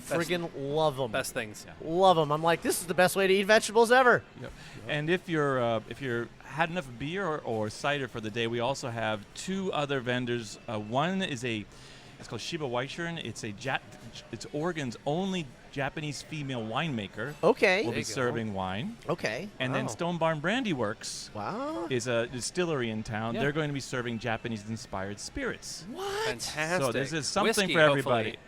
Friggin' love them. Best things. Love them. I'm like, this is the best way to eat vegetables ever. Yep. And if you're had enough beer or cider for the day, we also have 2 other vendors. One is it's called Shiba Weichern. It's Oregon's only Japanese female winemaker. Okay. Will There be you go. serving wine. Okay. And then Wow. Stone Barn Brandy Works Wow. is a distillery in town. Yeah. They're going to be serving Japanese-inspired spirits. What? Fantastic. So this is something Whiskey, for everybody. hopefully.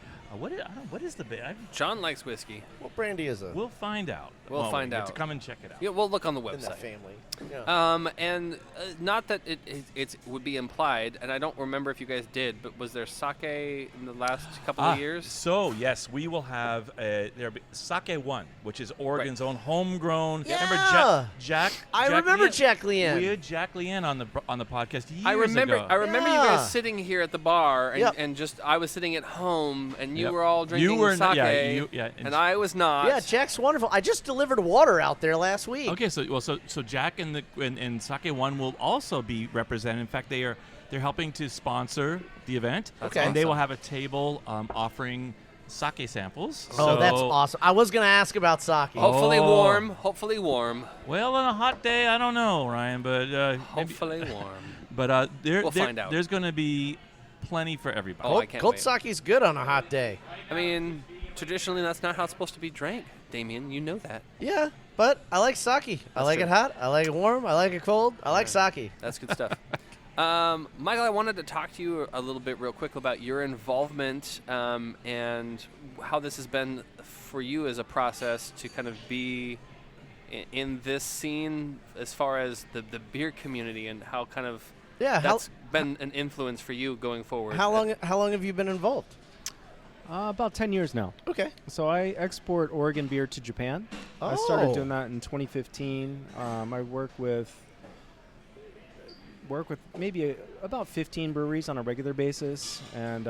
What is the bit? John likes whiskey. What brandy is it? We'll find out. We'll Well, find you have out. to come and check it out. Yeah, we'll look on the In that website. family. Yeah. And not that it would be implied, and I don't remember if you guys did, but was there sake in the last couple of years? So yes, we will have there'll be Sake One, which is Oregon's own homegrown. Yeah. Remember Jack? I remember Jack Leanne. We had Jack Leanne on the podcast years I remember ago. you guys sitting here at the bar, and, Yep. and just I was sitting at home, and you Yep. were all drinking You were sake, and and I was not. Yeah, Jack's wonderful. I just delivered water out there last week. Okay, so Jack and Sake One will also be represented. In fact, they're helping to sponsor the event. Okay. And they awesome. will have a table offering sake samples. Oh, that's So- awesome. I was going to ask about sake. Hopefully Oh. warm. Hopefully warm. Well, on a hot day, I don't know, Ryan, but maybe- Hopefully warm. But We'll find out. There's going to be plenty for everybody. Oh, I can't Cold wait. sake's good on a hot day. I mean, traditionally, that's not how it's supposed to be drank, Damien. You know that. Yeah, but I like sake. I like true. it hot. I like it warm. I like it cold. I like sake. That's good stuff. Michael, I wanted to talk to you a little bit real quick about your involvement and how this has been for you as a process to kind of be in this scene as far as the beer community and how kind of that's been an influence for you going forward. How long have you been involved? About 10 years now. Okay. So I export Oregon beer to Japan. I Oh. started doing that in 2015. I work with maybe about 15 breweries on a regular basis, and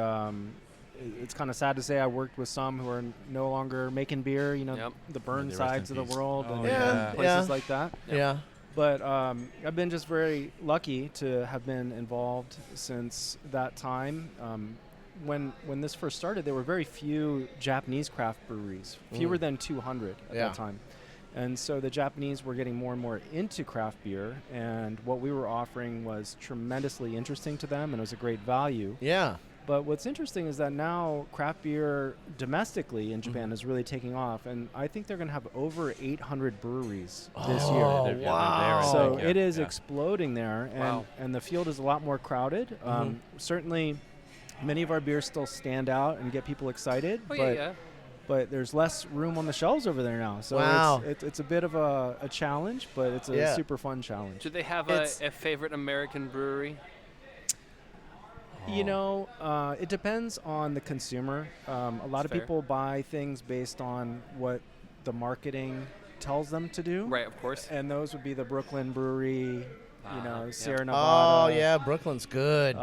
it's kind of sad to say I worked with some who are no longer making beer. You know, Yep. the Burnsides rest in of the peace. world, Oh, and yeah. places like that. Yeah. But I've been just very lucky to have been involved since that time. When this first started, there were very few Japanese craft breweries, fewer than 200 at Yeah. that time. And so the Japanese were getting more and more into craft beer, and what we were offering was tremendously interesting to them, and it was a great value. Yeah. But what's interesting is that now craft beer domestically in Japan is really taking off, and I think they're going to have over 800 breweries this year. Oh, They're- yeah, wow. they're there, I So think, yeah. it is Yeah. exploding there, and, Wow. and the field is a lot more crowded. Certainly, many of our beers still stand out and get people excited, Oh, but yeah. but there's less room on the shelves over there now. So Wow. it's a bit of a challenge, but it's a Yeah. super fun challenge. Do they have It's- a favorite American brewery? You know, it depends on the consumer. A lot of fair. people buy things based on what the marketing tells them to do. Right, of course. And those would be the Brooklyn Brewery, yeah. Sierra Oh, Nevada. yeah. Brooklyn's good.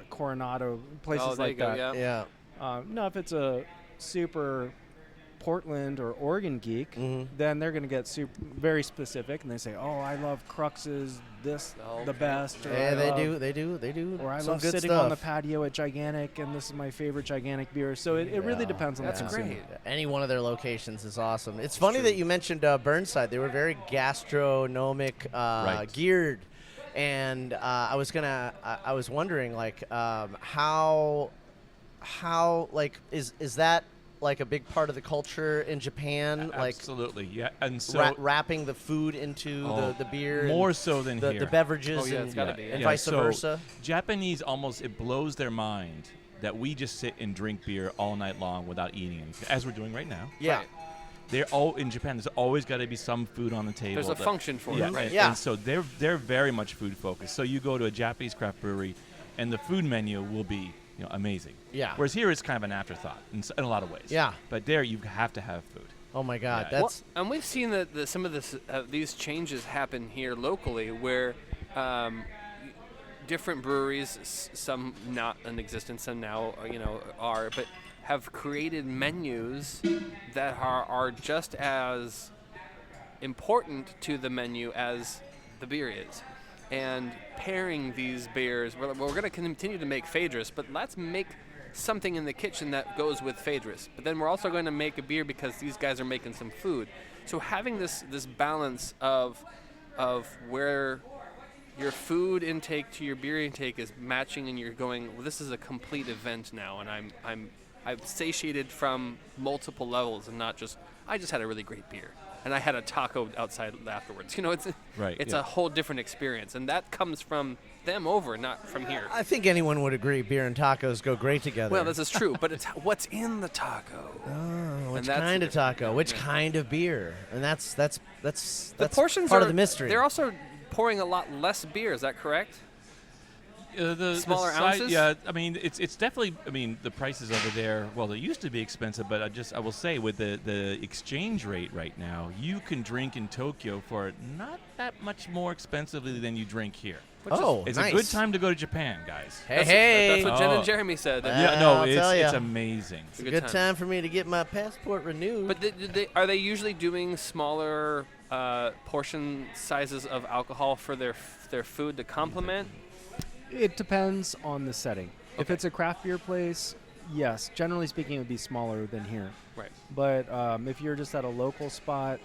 Coronado, places Oh, there like you go, that. yeah. yeah. No, if it's a super Portland or Oregon geek, then they're going to get very specific, and they say, "Oh, I love Crux's the Okay. best." Or Yeah, I they love- do. They do. Or I some love good sitting stuff. on the patio at Gigantic, and this is my favorite Gigantic beer. So it really Yeah. depends on That's the consumer. great. Any one of their locations is awesome. It's funny that you mentioned Burnside. They were very gastronomic geared, and I was wondering like how like is that like a big part of the culture in Japan? Like Absolutely, yeah. And so wrapping the food into the beer, more and so than the here. the beverages, Oh, yeah, and, it's gotta be, and yeah. vice So versa. Japanese it blows their mind that we just sit and drink beer all night long without eating anything, as we're doing right now. Yeah. Right. They're all in Japan. There's always got to be some food on the table. There's a that- function for yeah, it, right? And, Yeah. and so they're very much food focused. So you go to a Japanese craft brewery, and the food menu will be amazing. Yeah. Whereas here it's kind of an afterthought in a lot of ways. Yeah. But there you have to have food. Oh my God, Yeah. that's And we've seen that some of these changes happen here locally, where different breweries, some not in existence and now are, but have created menus that are just as important to the menu as the beer is. And pairing these beers, we're going to continue to make Phaedrus, but let's make something in the kitchen that goes with Phaedrus. But then we're also going to make a beer because these guys are making some food. So having this balance of where your food intake to your beer intake is matching, and you're going, well, this is a complete event now, and I'm satiated from multiple levels, and not just I just had a really great beer. and I had a taco outside afterwards. It's Right, It's yeah. a whole different experience, and that comes from them over, not from here. I think anyone would agree beer and tacos go great together. Well, this is true, but it's what's in the taco. Oh, which that's kind the of taco? difference. Which Yeah. kind of beer? And that's The portions part are of the mystery. They're also pouring a lot less beer. Is that correct? The Smaller size- ounces? Yeah, I mean, it's definitely. I mean, the prices over there. Well, they used to be expensive, but I will say with the exchange rate right now, you can drink in Tokyo for not that much more expensively than you drink here. It's a good nice. time to go to Japan, guys. That's what Jen and Jeremy said. Yeah, no, I'll tell ya. it's amazing. It's a good time for me to get my passport renewed. But are they usually doing smaller portion sizes of alcohol for their food to complement? It depends on the setting. If it's a craft beer place, yes, generally speaking, it would be smaller than here. Right. But if you're just at a local spot,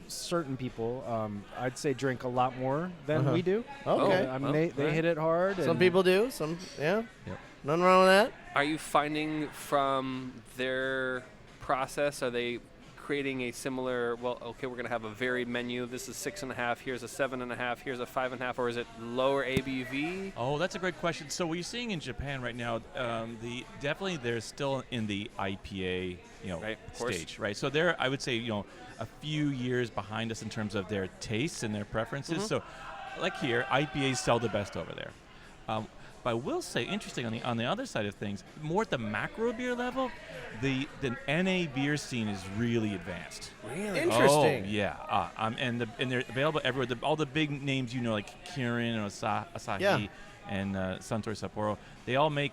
certain people, I'd say drink a lot more than we do. Okay. I mean, they hit it hard. Some and people do. Some, yeah. Yep. Nothing wrong with that. Are you finding from their process, are they creating a similar, well, okay, we're going to have a varied menu. This is 6.5, here's a 7.5, here's a 5.5, or is it lower ABV? Oh, that's a great question. So what you're seeing in Japan right now, definitely they're still in the IPA, Right, of course. stage, right? So they're, I would say, a few years behind us in terms of their tastes and their preferences. So, like here, IPAs sell the best over there. But I will say, interesting on the other side of things, more at the macro beer level, the NA beer scene is really advanced. Really? Interesting. Oh, yeah. And they're available everywhere. All the big names like Kirin and Asahi and Suntory Sapporo, they all make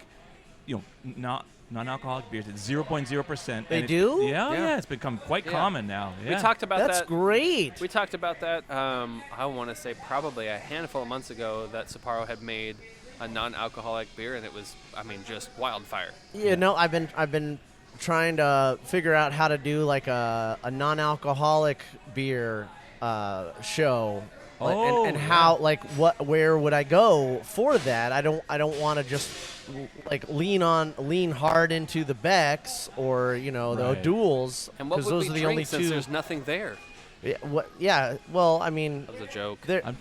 non-alcoholic beers at 0.0%. They do? Yeah. It's become quite common now. Yeah. We talked about that. That's great. We talked about that, I want to say probably a handful of months ago, that Sapporo had made a non-alcoholic beer, and it was, just wildfire. I've been trying to figure out how to do like a non-alcoholic beer show. And how where would I go for that? I don't want to just lean hard into the Becks or the O'Douls, And what would those we are the drink only since two. there's nothing there? Yeah. Well, I mean, That was a joke. I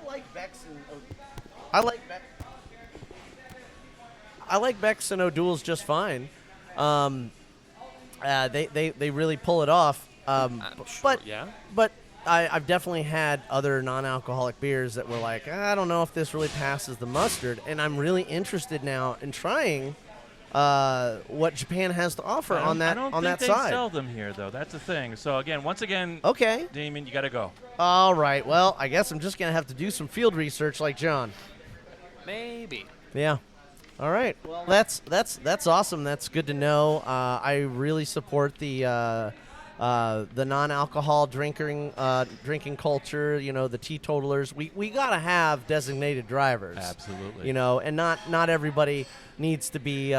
like Becks and I like Becks and O'Douls just fine. They really pull it off. But I've definitely had other non-alcoholic beers that were like, I don't know if this really passes the mustard, and I'm really interested now in trying what Japan has to offer on that I don't on think that they side. sell them here, though. That's the thing. So once again, Okay. Damien, you got to go. All right. Well, I guess I'm just gonna have to do some field research like John. Maybe. Yeah. All right. Well, that's awesome. That's good to know. I really support the non-alcohol drinking culture. The teetotalers. We gotta have designated drivers. Absolutely. And not everybody needs to be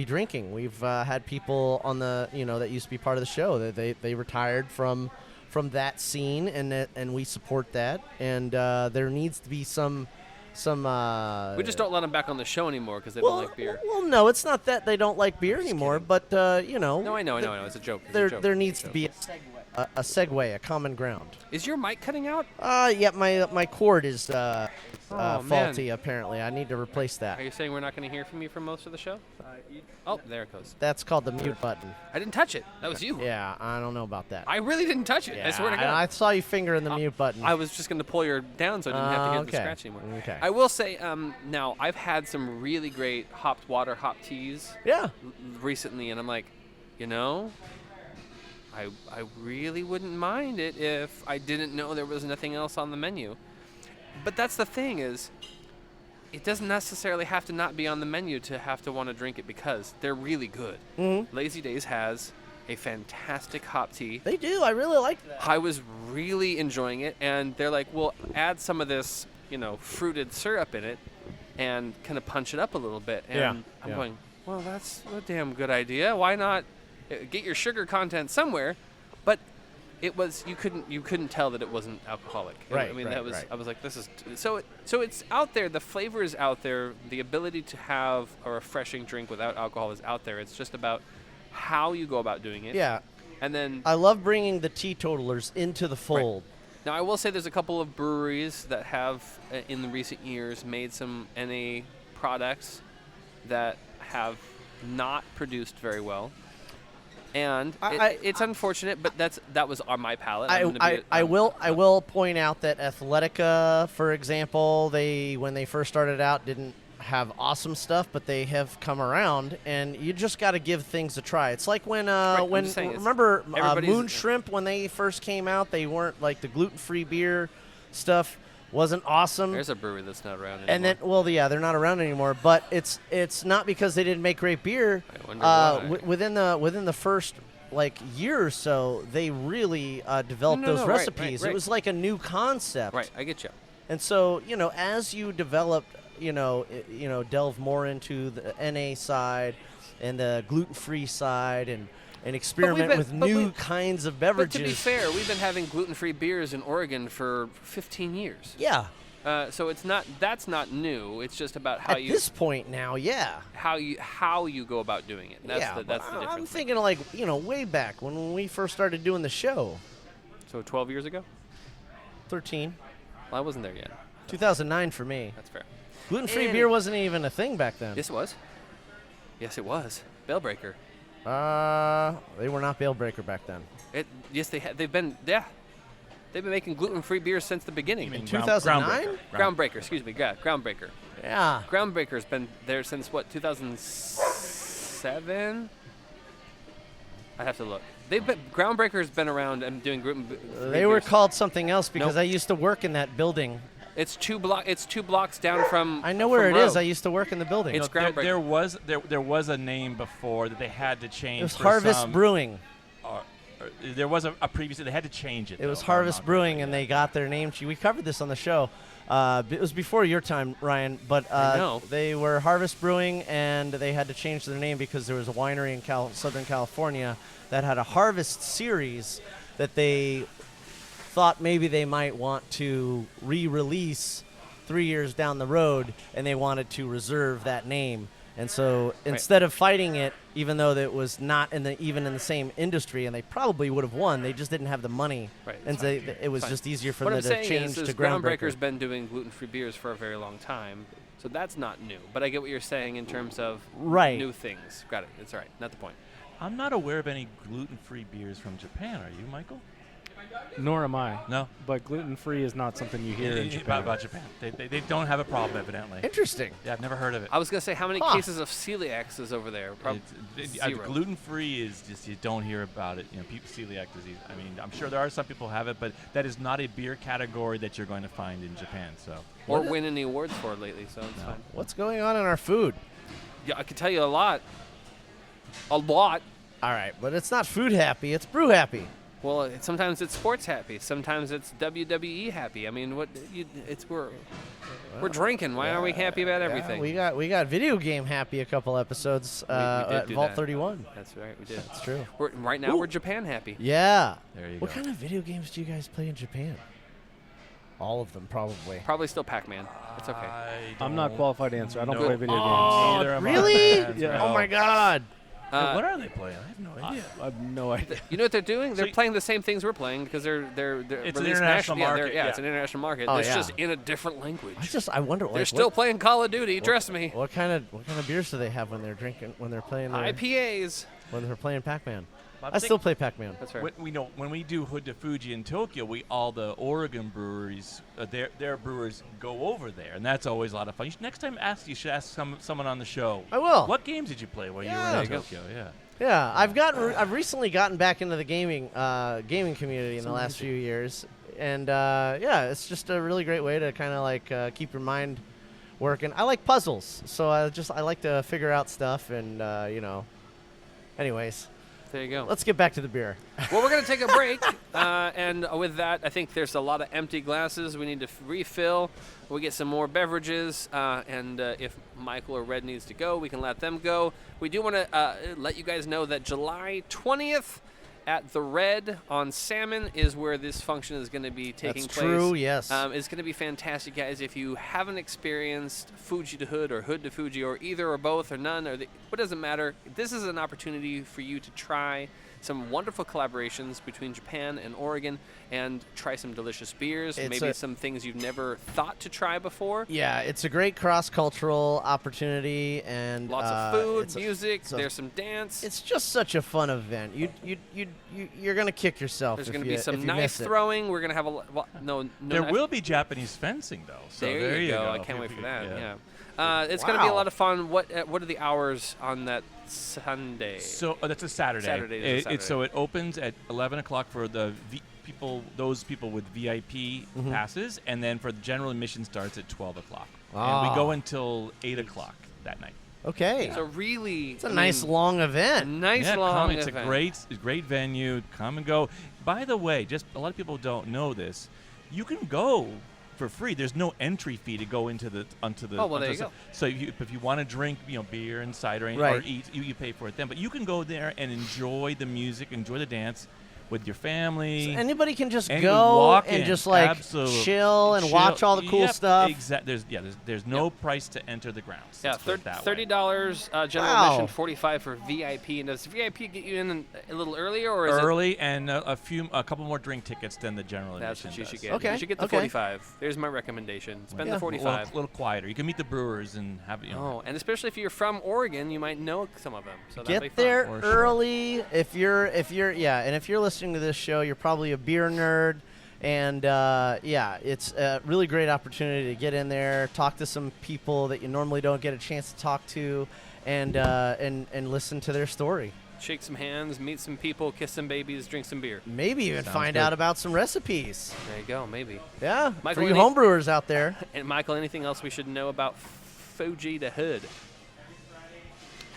drinking. We've had people on the that used to be part of the show that they retired from that scene, and we support that. And there needs to be some. We just don't let them back on the show anymore because they don't like beer. Well, no, it's not that they don't like beer anymore, but No, I know. It's a joke. There needs to be a segue, a common ground. Is your mic cutting out? Yeah, my cord is man. faulty. Apparently, I need to replace that. Are you saying we're not going to hear from you for most of the show? Oh, there it goes. That's called the mute button. I didn't touch it. That was you. Yeah, I don't know about that. I really didn't touch it. I swear to God. I saw you finger in the mute button. I was just going to pull your down so I didn't have to hear the okay. scratch anymore. Okay. I will say, now, I've had some really great hopped water, hop teas Yeah. recently, and I'm like, I really wouldn't mind it if I didn't know there was nothing else on the menu. But that's the thing is, it doesn't necessarily have to not be on the menu to have to want to drink it because they're really good. Mm-hmm. Lazy Days has a fantastic hop tea. They do. I really like that. I was really enjoying it, and they're like, well, add some of this, fruited syrup in it and kind of punch it up a little bit. And I'm going, well, that's a damn good idea. Why not get your sugar content somewhere? But it was you couldn't tell that it wasn't alcoholic. Right. I mean, right, that was right. I was like, this is so it's out there. The flavor is out there. The ability to have a refreshing drink without alcohol is out there. It's just about how you go about doing it. Yeah. And then I love bringing the teetotalers into the fold. Now, I will say there's a couple of breweries that have, in the recent years, made some NA products that have not produced very well. And it's unfortunate, but that was on my palate. I will point out that Athletica, for example, when they first started out didn't have awesome stuff, but they have come around, and you just got to give things a try. It's like when remember Moon Shrimp, when they first came out, they weren't like the gluten-free beer stuff wasn't awesome. There's a brewery that's not around anymore. And then, they're not around anymore. But it's not because they didn't make great beer. I wonder why. Within the first year or so, they really developed those recipes. Right. It was like a new concept. Right, I get you. And so as you develop, delve more into the NA side and the gluten-free side and experiment with new kinds of beverages. But to be fair, we've been having gluten-free beers in Oregon for 15 years. Yeah. So that's not new. It's just about how at this point now, yeah. How you go about doing it. That's the difference. I'm thinking way back when we first started doing the show. So 12 years ago? 13. Well, I wasn't there yet. 2009 for me. That's fair. Gluten-free beer wasn't even a thing back then. Yes, it was. Yes, it was. Bellbreaker. They were not Bellbreaker back then. Yes, they have. They've been making gluten-free beers since the beginning. In 2009? Groundbreaker, excuse me. Yeah, Groundbreaker. Yeah. Groundbreaker's been there since what? 2007. I have to look. Groundbreaker's been around and doing gluten. They were called something else because I used to work in that building. It's two blocks down from. I know where it is. I used to work in the building. It's Groundbreaker. There was a name before that they had to change. It was Harvest Brewing. There was a previous. They had to change it. It was Harvest Brewing, and they got their name. We covered this on the show. It was before your time, Ryan, but they were Harvest Brewing, and they had to change their name because there was a winery in Southern California that had a Harvest series that they thought maybe they might want to re-release 3 years down the road, and they wanted to reserve that name. And so instead of fighting it, even though that was not even in the same industry, and they probably would have won, they just didn't have the money. Right. And so it was just easier for them to change to Groundbreaker's been doing gluten-free beers for a very long time, so that's not new. But I get what you're saying in terms of new things. Got it. It's all right. Not the point. I'm not aware of any gluten-free beers from Japan. Are you, Michael? Nor am I. No. But gluten-free is not something you hear in Japan. About Japan. They don't have a problem, evidently. Interesting. Yeah, I've never heard of it. I was going to say, how many cases of celiacs is over there? Zero. Gluten-free is just, you don't hear about it. Celiac disease. I mean, I'm sure there are some people who have it, but that is not a beer category that you're going to find in Japan. So. Or win any awards for lately, so it's fine. What's going on in our food? Yeah, I can tell you a lot. A lot. All right, but it's not food happy. It's brew happy. Well, sometimes it's sports happy. Sometimes it's WWE happy. I mean, we're drinking. Why aren't we happy about everything? We got video game happy a couple episodes at Vault 31. That's right, we did. That's true. Right now we're Japan happy. Yeah. There you go. What kind of video games do you guys play in Japan? All of them, probably. Probably still Pac-Man. It's okay. I'm not qualified to answer. I don't No. play video Oh, games. really? Yeah. Oh my God. What are they playing? I have no idea. I have no idea. You know what they're doing? They're playing the same things we're playing because they're It's an released international nationally. market. Yeah, it's an international market. Oh, It's yeah. just in a different language. I wonder. They're still playing Call of Duty. Trust me. What kind of beers do they have when they're playing IPAs? when they're playing Pac-Man? I I still play Pac-Man. That's right. When we do Hood to Fuji in Tokyo, all the Oregon breweries, their brewers go over there, and that's always a lot of fun. Next time, you should ask someone on the show. I will. What games did you play while you were in Tokyo? Yeah. Yeah, I've recently gotten back into the gaming community in the last few years, and it's just a really great way to kind of keep your mind working. I like puzzles, so I like to figure out stuff, and anyways. There you go. Let's get back to the beer. Well, we're going to take a break, and with that, I think there's a lot of empty glasses we need to refill. We get some more beverages, and if Michael or Red needs to go, we can let them go. We do want to let you guys know that July 20th at the Red on Salmon is where this function is going to be taking place. That's true, yes. It's going to be fantastic, guys. If you haven't experienced Fuji to Hood or Hood to Fuji or either or both or none, it doesn't matter. This is an opportunity for you to try some wonderful collaborations between Japan and Oregon, and try some delicious beers, maybe some things you've never thought to try before. Yeah, it's a great cross-cultural opportunity, and Lots of food, music. There's some dance. It's just such a fun event. You're gonna kick yourself. There's gonna be some knife throwing. We're gonna have There will be Japanese fencing though. So there you go. I can't wait for that. Yeah. It's going to be a lot of fun. What are the hours on that Sunday? So that's a Saturday. So it opens at 11 o'clock for the those people with VIP passes, and then for the general admission starts at 12 o'clock. And we go until 8 o'clock that night. Okay. So really, it's a nice long event. Long event. It's a great venue. Come and go. By the way, just a lot of people don't know this. You can go for free. There's no entry fee to go into the Oh, well, there you go. So if you want to drink, beer and cider or eat, you pay for it then. But you can go there and enjoy the music, enjoy the dance with your family. So anybody can just go and just like chill and watch all the cool stuff. Exactly. There's no price to enter the grounds. Yeah, $30 general admission, $45 for VIP. And does VIP get you in a little earlier, or is early and a couple more drink tickets than the general admission? That's what you should get. Okay. You should get the 45. There's my recommendation. Spend the 45. A little quieter. You can meet the brewers and have and especially if you're from Oregon, you might know some of them. So get there early if you're and if you're listening to this show, you're probably a beer nerd, and it's a really great opportunity to get in there, talk to some people that you normally don't get a chance to talk to, and listen to their story. Shake some hands, meet some people, kiss some babies, drink some beer. Maybe even find out about some recipes. There you go, maybe. Yeah, Michael, for you homebrewers out there. And Michael, anything else we should know about Fuji to Hood?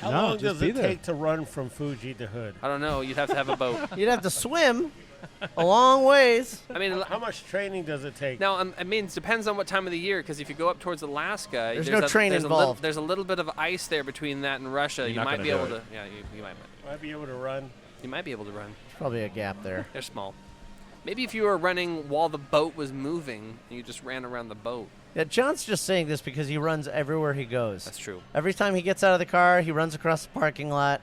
How long does it take to run from Fuji to Hood? I don't know. You'd have to have a boat. You'd have to swim a long ways. I mean, how much training does it take? No, I mean, it depends on what time of the year, because if you go up towards Alaska, there's no train involved. There's a little bit of ice there between that and Russia. You might be able to. Yeah, you might be able to run. You might be able to run. There's probably a gap there. They're small. Maybe if you were running while the boat was moving, and you just ran around the boat. Yeah, John's just saying this because he runs everywhere he goes. That's true. Every time he gets out of the car, he runs across the parking lot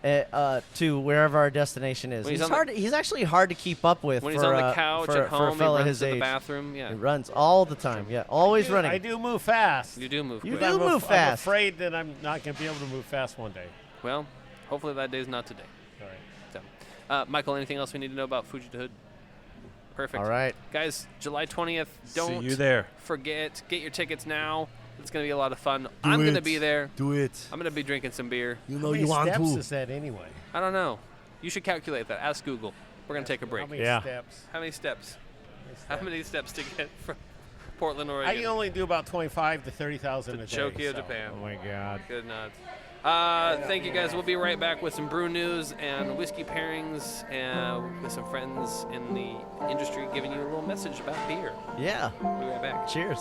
to wherever our destination is. He's actually hard to keep up with. When he's on the couch at home, he runs to the bathroom. Yeah, he runs all the time. Yeah, always running. I do move fast. You do move. You do move fast. I'm afraid that I'm not going to be able to move fast one day. Well, hopefully that day's not today. All right. So, Michael, anything else we need to know about Fuji to Hood? Perfect. All right. Guys, July 20th, don't see you there. Forget. Get your tickets now. It's going to be a lot of fun. I'm going to be there. Do it. I'm going to be drinking some beer. You know you want to. How many steps is that anyway? I don't know. You should calculate that. Ask Google. We're going to take a break. How many steps? How many steps? How many steps to get from Portland, Oregon? I can only do about 25 to 30,000 a day. Tokyo, Japan. Oh, my God. Good nuts. Thank you, guys. We'll be right back with some brew news and whiskey pairings and with some friends in the industry giving you a little message about beer. Yeah. We'll be right back. Cheers.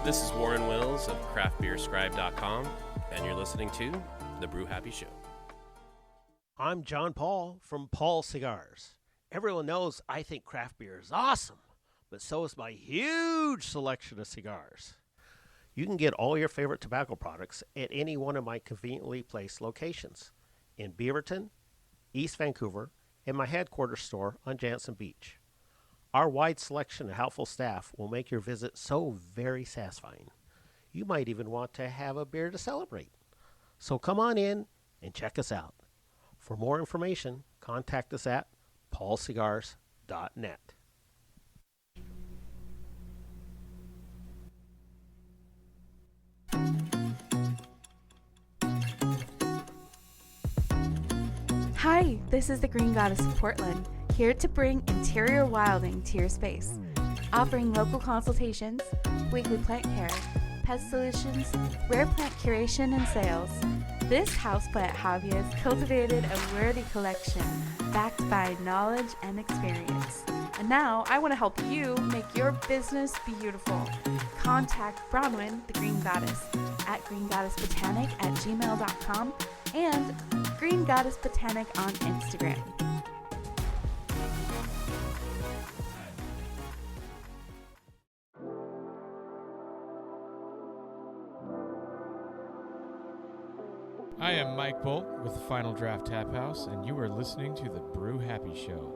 This is Warren Wills of craftbeerscribe.com, and you're listening to The Brew Happy Show. I'm John Paul from Paul Cigars. Everyone knows I think craft beer is awesome, but so is my huge selection of cigars. You can get all your favorite tobacco products at any one of my conveniently placed locations in Beaverton, East Vancouver, and my headquarters store on Jansen Beach. Our wide selection and helpful staff will make your visit so very satisfying. You might even want to have a beer to celebrate. So come on in and check us out. For more information, contact us at paulcigars.net. Hi, this is the Green Goddess of Portland, here to bring interior wilding to your space. Offering local consultations, weekly plant care, pest solutions, rare plant curation and sales. This houseplant hobby has cultivated a worthy collection backed by knowledge and experience. And now I want to help you make your business beautiful. Contact Bronwyn, the Green Goddess, at greengoddessbotanic@gmail.com and Green Goddess Botanic on Instagram. I am Mike Bolt with the Final Draft Tap House, and you are listening to the Brew Happy Show.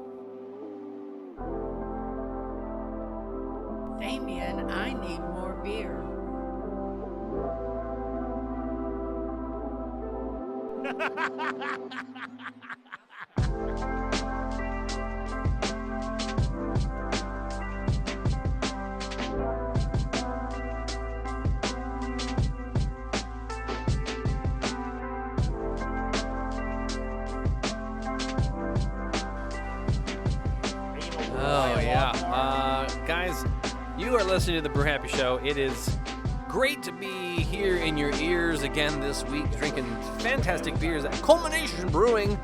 Damien, I need more beer. Oh, yeah. Guys, you are listening to the Brew Happy Show. It is great to be here in your ears again this week, drinking fantastic beers at Culmination Brewing.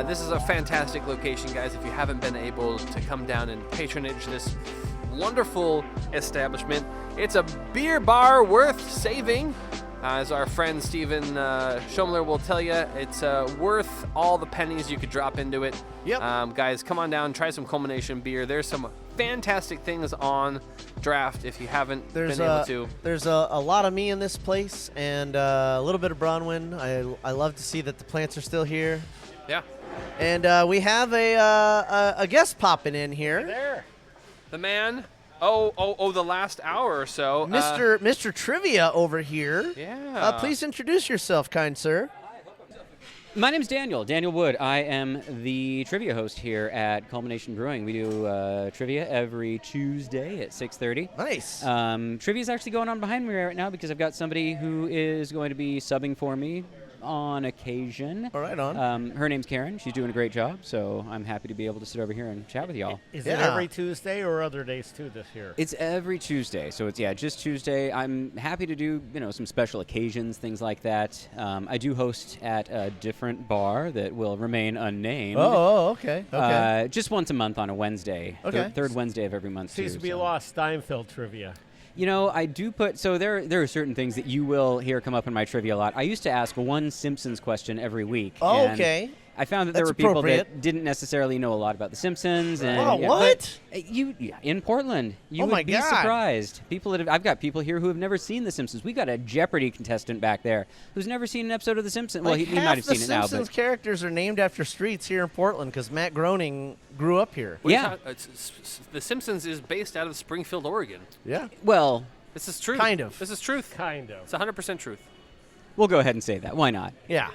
This is a fantastic location, guys. If you haven't been able to come down and patronage this wonderful establishment, it's a beer bar worth saving. As our friend Steven Schomler will tell you, it's worth all the pennies you could drop into it. Yep. Guys, come on down, try some Culmination beer. There's some fantastic things on draft if you haven't been able to. There's a lot of me in this place and a little bit of Bronwyn. I love to see that the plants are still here. Yeah. And we have a guest popping in here. There. The man. Oh, the last hour or so. Mr. Trivia over here. Yeah. Please introduce yourself, kind sir. My name's Daniel Wood. I am the trivia host here at Culmination Brewing. We do trivia every Tuesday at 6:30. Nice. Trivia is actually going on behind me right now because I've got somebody who is going to be subbing for me on occasion. All right, on. Her name's Karen. She's doing a great job, so I'm happy to be able to sit over here and chat with y'all. Is it every Tuesday or other days too this year? It's every Tuesday, so it's just Tuesday. I'm happy to do some special occasions, things like that. I do host at a different bar that will remain unnamed. Okay. Just once a month on a Wednesday. Okay. Third Wednesday of every month. Seems to be a lot of Steinfeld trivia. I do put, so there are certain things that you will hear come up in my trivia a lot. I used to ask one Simpsons question every week. Oh, and okay. I found that there That's were people appropriate. that didn't necessarily know a lot about The Simpsons. And, Oh, what? In Portland, you Oh my would be God. surprised. I've got people here who have never seen The Simpsons. We got a Jeopardy contestant back there who's never seen an episode of The Simpsons. Well, he might have seen it now, the Simpsons but characters are named after streets here in Portland because Matt Groening grew up here. Yeah. The Simpsons is based out of Springfield, Oregon. Yeah. Well, this is truth. Kind of. This is truth. Kind of. It's 100% truth. we'll go ahead and say that. Why not? Yeah.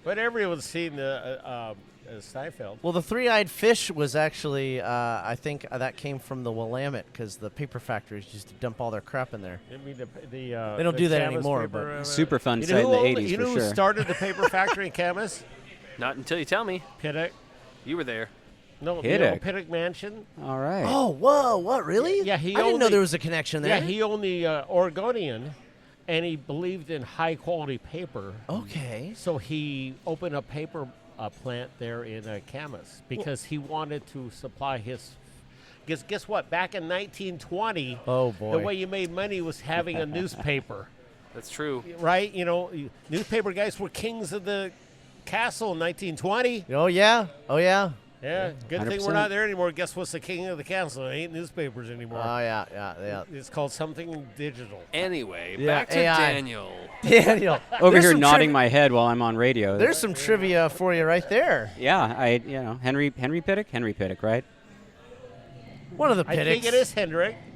But everyone's seen the Steinfeld. Well, the three-eyed fish was actually, I think that came from the Willamette because the paper factories used to dump all their crap in there. I mean, They don't do that anymore, but super fun site in the 80s you know for who sure. started the paper factory in Camas? Not until you tell me. Pittock. You were there. No, the Pittock. old Pittock Mansion. All right. Oh, whoa, what, really? Yeah, I didn't know there was a connection there. Yeah, he owned the Oregonian, and he believed in high-quality paper. Okay. So he opened a paper plant there in Camas because he wanted to supply his. Guess what? Back in 1920, oh boy, the way you made money was having a newspaper. That's true. Right? You know, newspaper guys were kings of the castle in 1920. Oh yeah. Oh yeah. Yeah, good thing we're not there anymore. Guess what's the king of the castle? It ain't newspapers anymore. Oh yeah. It's called something digital. Anyway, Yeah, back to AI. Daniel. Daniel. Over There's here some nodding my head while I'm on radio. There's some trivia for you right there. Yeah, Henry Pittock, right? One of the I Pittocks. think it is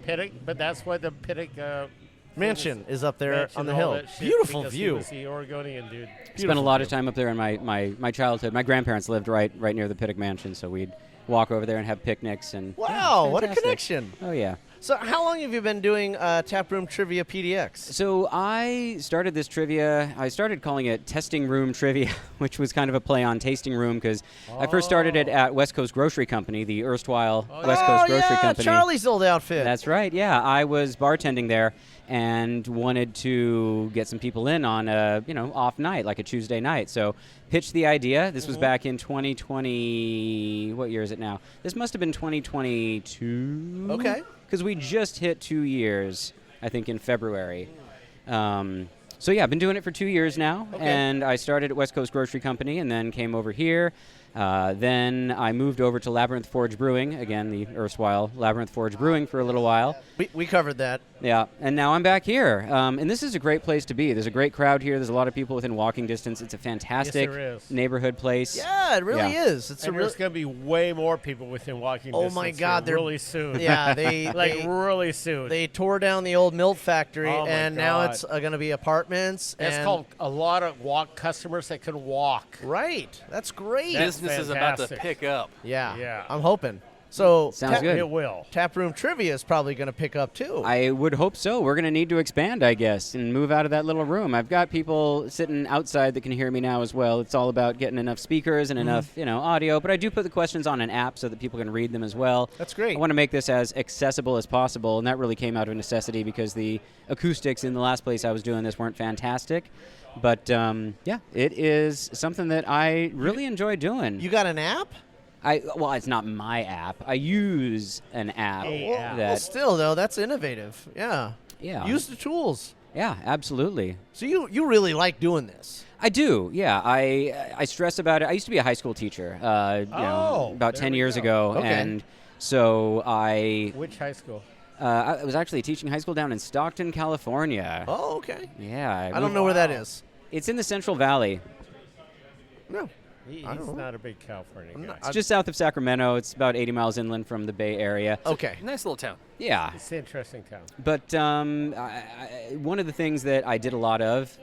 Pittock, but that's why the Pittock Mansion is up there mansion on the and all hill. that shit, Beautiful because view. He was the Oregonian dude. Spent a lot of time up there in my childhood. My grandparents lived right near the Pittock Mansion, so we'd walk over there and have picnics and. Wow, what a fantastic. connection! Oh yeah. So how long have you been doing Taproom Trivia PDX? So I started this trivia. I started calling it Testing Room Trivia, which was kind of a play on Tasting Room because I first started it at West Coast Grocery Company, the erstwhile West Coast Grocery Company. Charlie's old outfit. That's right. Yeah, I was bartending there and wanted to get some people in on a off night, like a Tuesday night. So pitched the idea. This was back in 2020. What year is it now? This must have been 2022. Okay. Because we just hit 2 years, I think, in February. So yeah, I've been doing it for 2 years now, and I started at West Coast Grocery Company and then came over here. Then I moved over to Labyrinth Forge Brewing, again, the erstwhile Labyrinth Forge Brewing for a little while. We covered that. Yeah, and now I'm back here. And this is a great place to be. There's a great crowd here. There's a lot of people within walking distance. It's a fantastic neighborhood place. Yeah, it really is. It's and there's going to be way more people within walking distance. Oh my God, they're really soon. Yeah, they really soon. They tore down the old milk factory, Oh my and now God. it's going to be apartments. It's and called a lot of customers that can walk. Right, that's great. Business is about to pick up. Yeah, I'm hoping. So Sounds good. It will. Taproom Trivia is probably going to pick up too. I would hope so. We're going to need to expand, I guess, and move out of that little room. I've got people sitting outside that can hear me now as well. It's all about getting enough speakers and enough, audio. But I do put the questions on an app so that people can read them as well. That's great. I want to make this as accessible as possible, and that really came out of necessity because the acoustics in the last place I was doing this weren't fantastic. But, yeah, it is something that I really enjoy doing. You got an app? Well, it's not my app. I use an app. Well, still, though, that's innovative. Yeah. Yeah. Use the tools. Yeah, absolutely. So you really like doing this? I do, yeah. I stress about it. I used to be a high school teacher, about 10 years ago. Okay. And so Which high school? I was actually teaching high school down in Stockton, California. Oh, okay. Yeah. I don't know where that is. It's in the Central Valley. No. He's not a big California guy. It's just south of Sacramento. It's about 80 miles inland from the Bay Area. Okay. Nice little town. Yeah. It's an interesting town. But one of the things that I did a lot of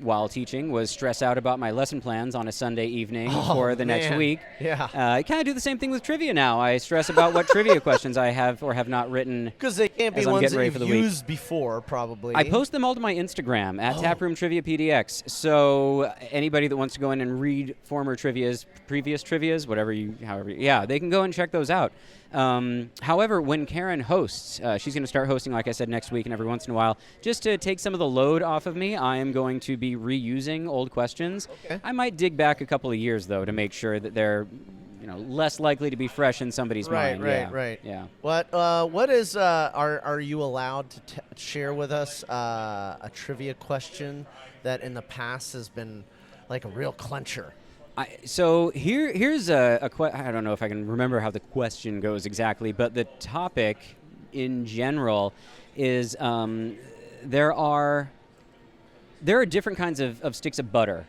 while teaching was stress out about my lesson plans on a Sunday evening for the next week. Yeah. I kind of do the same thing with trivia now. I stress about what trivia questions I have or have not written. Because they can't be as I'm ones getting that ready you've for the week. used before, probably. I post them all to my Instagram at Taproom Trivia PDX. So anybody that wants to go in and read former trivias, previous trivias, they can go and check those out. However, when Karen hosts, she's going to start hosting, like I said, next week and every once in a while. Just to take some of the load off of me, I am going to be reusing old questions. Okay. I might dig back a couple of years, though, to make sure that they're less likely to be fresh in somebody's mind. Right. Yeah. What is are you allowed to share with us a trivia question that in the past has been like a real clincher? So here's I don't know if I can remember how the question goes exactly, but the topic in general is there are different kinds of sticks of butter,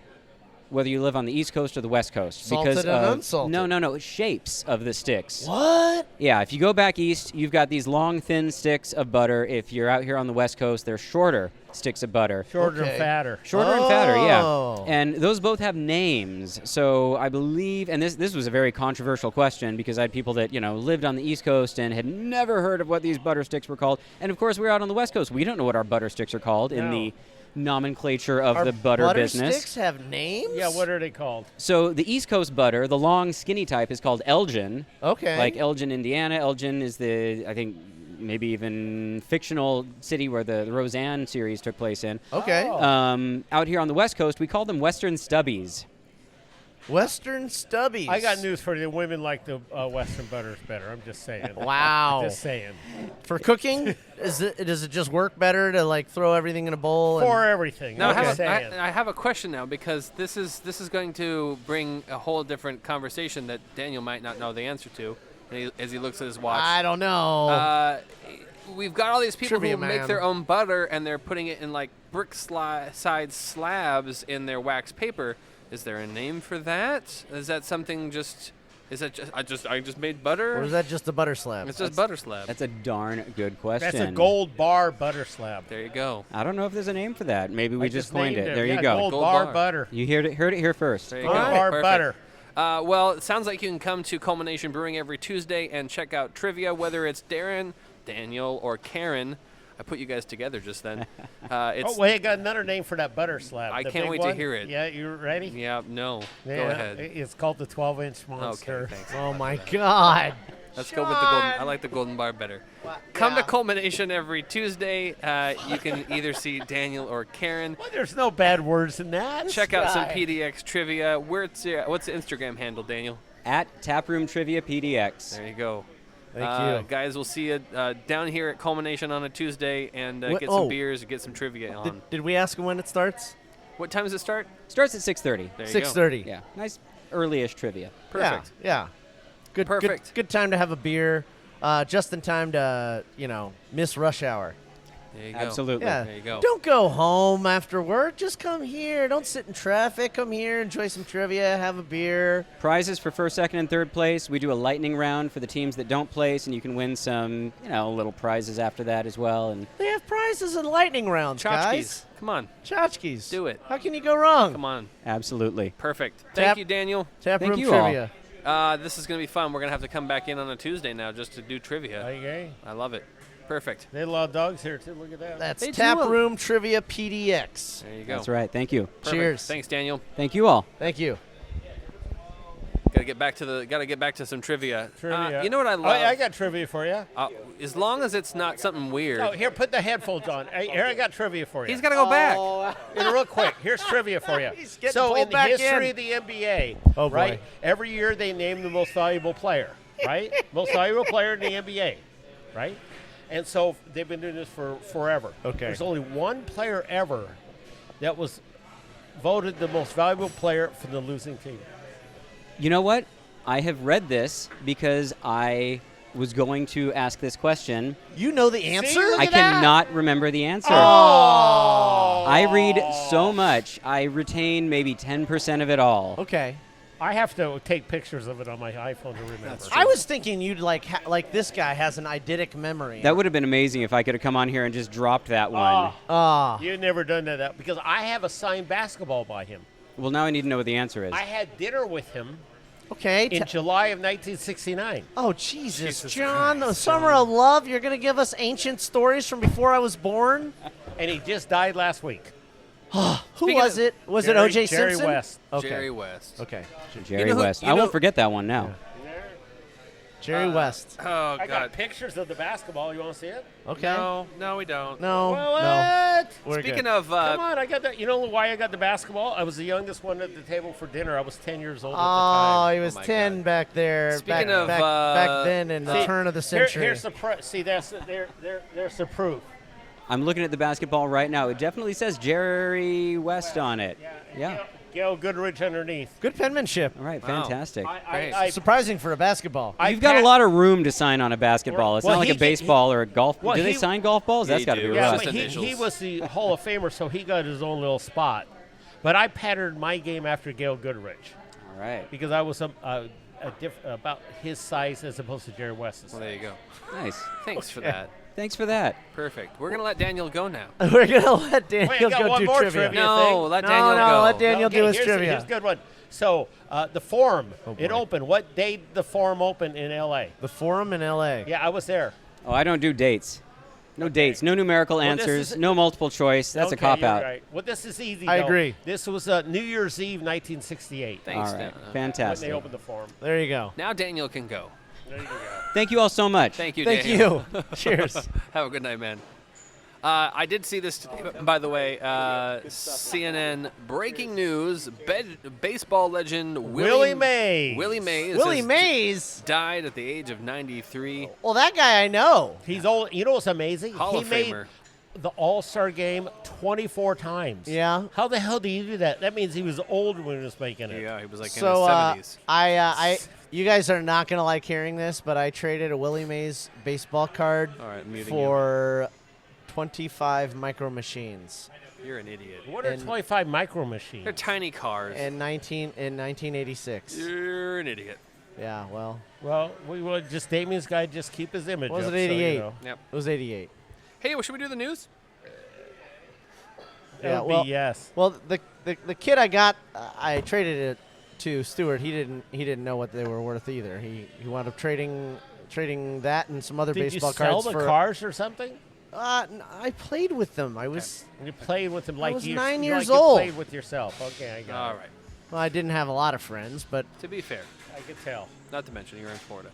whether you live on the East Coast or the West Coast. Salted because and unsalted. No, shapes of the sticks. What? Yeah, if you go back east, you've got these long, thin sticks of butter. If you're out here on the West Coast, they're shorter sticks of butter. Shorter and fatter. Shorter and fatter, yeah. And those both have names. So I believe, and this was a very controversial question because I had people that, lived on the East Coast and had never heard of what these butter sticks were called. And of course, we're out on the West Coast. We don't know what our butter sticks are called in the nomenclature of the butter business. Sticks have names? Yeah, what are they called? So the East Coast butter, the long, skinny type, is called Elgin. Okay. Like Elgin, Indiana. Elgin is I think, maybe even fictional city where the Roseanne series took place in. Okay. Out here on the West Coast, we call them Western Stubbies. Western Stubbies. I got news for you. Women like the Western butters better. I'm just saying. Wow. Just saying. For cooking, does it just work better to throw everything in a bowl? For everything. Now Okay. I have a question now because this is going to bring a whole different conversation that Daniel might not know the answer to as he looks at his watch. I don't know. We've got all these people Trivia who make man. their own butter and they're putting it in brick-sized slabs in their wax paper. Is there a name for that? Is that something I just made butter? Or is that just a butter slab? It's just butter slab. That's a darn good question. That's a gold bar butter slab. There you go. I don't know if there's a name for that. Maybe we just coined named it. it. There Yeah, you go. gold bar butter. You heard it here first. There you Gold go. bar Perfect. butter. Well, it sounds like you can come to Culmination Brewing every Tuesday and check out trivia, whether it's Darren Daniel or Karen. I put you guys together just then. Oh, wait, I got another name for that butter slab. I The can't big wait one? to hear it. Yeah, you ready? Yeah, no. Yeah, Go ahead. It's called the 12-inch monster. Okay, thanks. Oh my God. Let's go with the golden. I like the golden bar better. Come to Culmination every Tuesday. You can either see Daniel or Karen. Well, there's no bad words in that. Check out some PDX trivia. What's the Instagram handle, Daniel? At Taproom Trivia PDX. There you go. Thank you. Guys, we'll see you down here at Culmination on a Tuesday and get some beers, get some trivia on. Did we ask when it starts? What time does it start? Starts at 6:30. There you go. 6:30. Yeah, nice early-ish trivia. Perfect. Yeah. Perfect. Good time to have a beer. Just in time to, miss rush hour. There you go. Absolutely. Yeah. There you go. Don't go home after work. Just come here. Don't sit in traffic. Come here, enjoy some trivia, have a beer. Prizes for first, second, and third place. We do a lightning round for the teams that don't place, and you can win some, little prizes after that as well. And They have prizes in lightning rounds, guys. Tchotchkes. Come on. Tchotchkes. Do it. How can you go wrong? Come on. absolutely. Perfect. Tap- Thank you, Daniel. Tap Thank room you all. trivia. This is going to be fun. We're going to have to come back in on a Tuesday now just to do trivia. Okay. I love it. Perfect. They had a lot of dogs here, too. Look at that. That's They do Tap a- Room Trivia PDX. There you go. That's right. Thank you. Perfect. Cheers. Thanks, Daniel. Thank you all. Thank you. Got to get back to some trivia. Trivia. You know what I Oh, love? yeah, I got trivia for you. As long as it's not something weird. Oh, here, put the headphones on. Hey, here, I got trivia for you. He's got to go back. And real quick, here's trivia for you. He's getting So, pulled in the back history in. of the NBA, Oh, boy. right, every year they name the most valuable player, right? Most valuable player in the NBA, right? And so they've been doing this for forever. Okay. There's only one player ever that was voted the most valuable player for the losing team. You know what? I have read this because I was going to ask this question. You know the answer? look I at that. cannot remember the answer. Oh! I read so much. I retain maybe 10% of it all. Okay. I have to take pictures of it on my iPhone to remember. I was thinking you'd like this guy has an eidetic memory. That would have been amazing if I could have come on here and just dropped that one. Ah. You've never done that because I have a signed basketball by him. Well, now I need to know what the answer is. I had dinner with him Okay. in July of 1969. Oh, Jesus, Jesus John. The Christ, Summer of Love. You're going to give us ancient stories from before I was born? And he just died last week. Who Speaking was of- it? Was Jerry- it O.J. Jerry Simpson? West. Okay. Jerry West. Okay. Jerry You know who- West. you I know- won't forget that one now. Jerry West. Oh, I God. got pictures of the basketball. You want to see it? Okay. No, we don't. No. Well, no. what? We're Speaking good. of, Come on, I got that. You know why I got the basketball? I was the youngest one at the table for dinner. I was 10 years old at the Oh, time. he was my 10 back there. Speaking back, of, back then in the See, turn of the century. Here's the see, there's the proof. I'm looking at the basketball right now. It definitely says Jerry West on it. Yeah. Gail Goodrich underneath. Good penmanship. All right, Wow. fantastic. I Surprising for a basketball. You've got a lot of room to sign on a basketball. It's Well, not like he a baseball or a golf. well, do they he- sign golf balls? Yeah, That's you got to do. be Yeah, rough. but he initials. was the Hall of Famer, so he got his own little spot. But I patterned my game after Gail Goodrich All right. because I was about his size as opposed to Jerry West's. Well, there you go. Nice. Thanks for that. Thanks for that. Perfect. We're going to let Daniel go now. We're going to let Daniel Wait, I got go one do more trivia. trivia. No, thing. let No, Daniel no, go. let Daniel do his here's trivia. Here's a good one. So the Forum, it boy. opened. What day did the Forum open in L.A.? The Forum in L.A. Yeah, I was there. Oh, I don't do dates. No dates. No numerical Well, this answers. is- No multiple choice. That's a Okay, cop you're out. Right. Well, this is easy. I though. agree. This was New Year's Eve, 1968. Thanks, All right. Dan. When Fantastic. they opened the Forum. There you go. Now Daniel can go. There you go. Thank you all so much. Thank you, Thank Daniel. you. Cheers. Have a good night, man. I did see this today, by the way. CNN breaking news: baseball legend Willie Mays. Willie Mays. Willie has Mays. died at the age of 93. Well, that guy I know. He's old. You know what's amazing? Hall he of made Famer. the All-Star game 24 times. Yeah. How the hell do you do that? That means he was old when he was making it. Yeah, he was like So in his 70s. you guys are not gonna like hearing this, but I traded a Willie Mays baseball card All right, muting for 25 micro machines You're an idiot. What are 25 micro machines? They're tiny cars. in 1986. You're an idiot. Yeah, well, Well, we will just Damien's guy just keep his image. was up, it 88? So, you know. Yep. It was 88. Hey, well, should we do the news? It Yeah, would well, be yes. Well, the kid I got, I traded it to Stuart. He didn't know what they were worth either. He wound up trading trading that and some other Did baseball you sell cards the for cars or something? I played with them. I was. You played with them like I was you 9 years like old. You played with yourself. Okay, I got it. All right. Well, I didn't have a lot of friends, but To be fair, I could tell. not to mention you're in Florida.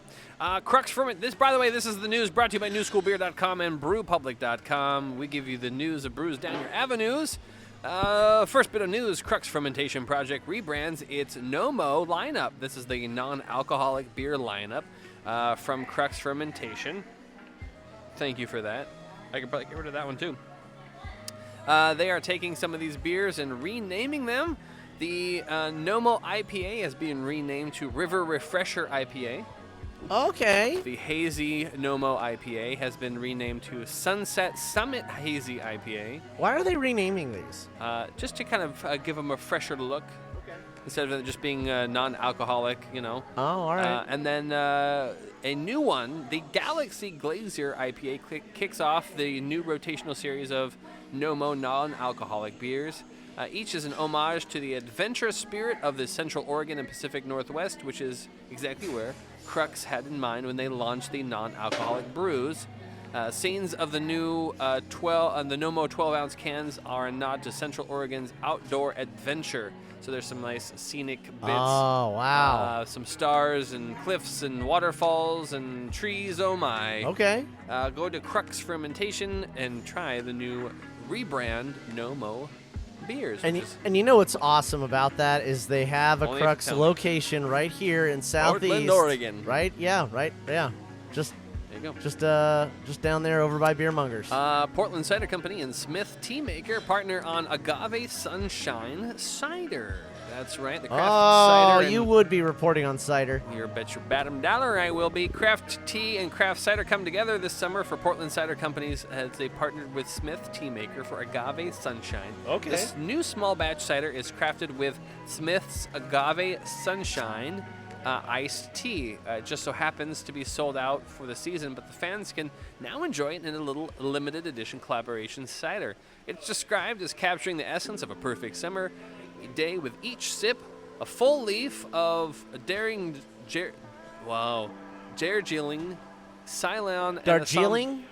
Crux Ferment. This, by the way, this is the news brought to you by NewSchoolBeer.com and BrewPublic.com. We give you the news of brews down your avenues. First bit of news: Crux Fermentation Project rebrands its No-Mo lineup. This is the non-alcoholic beer lineup from Crux Fermentation. Thank you for that. I could probably get rid of that one too. They are taking some of these beers and renaming them. The No-Mo IPA has been renamed to River Refresher IPA. Okay. The Hazy No-Mo IPA has been renamed to Sunset Summit Hazy IPA. Why are they renaming these? Just to kind of give them a fresher look. Instead of it just being non-alcoholic, you know. Oh, all right. And then a new one, the Galaxy Glacier IPA kicks off the new rotational series of No-Mo non-alcoholic beers. Each is an homage to the adventurous spirit of the Central Oregon and Pacific Northwest, which is exactly where Crux had in mind when they launched the non-alcoholic brews. Scenes of the new the No-Mo 12-ounce cans are a nod to Central Oregon's outdoor adventure. So there's some nice scenic bits. Oh, wow. Some stars and cliffs and waterfalls and trees. Oh my. Okay. Go to Crux Fermentation and try the new rebrand No-Mo beers. And you know what's awesome about that is they have a Only Crux if you location right here in Southeast. Portland, Oregon. Right? Yeah, right. Yeah. Just There you go. just down there over by Beer Mongers. Portland Cider Company and Smith Tea Maker partner on Agave Sunshine Cider. That's right, the craft cider. You would be reporting on cider. You bet your bottom dollar I will be. Craft tea and craft cider come together this summer for Portland Cider Companies as they partnered with Smith Tea Maker for Agave Sunshine. Okay. This new small batch cider is crafted with Smith's Agave Sunshine iced tea. It just so happens to be sold out for the season, but the fans can now enjoy it in a little limited edition collaboration cider. It's described as capturing the essence of a perfect summer day with each sip a full leaf of Darjeeling, Ceylon, Darjeeling?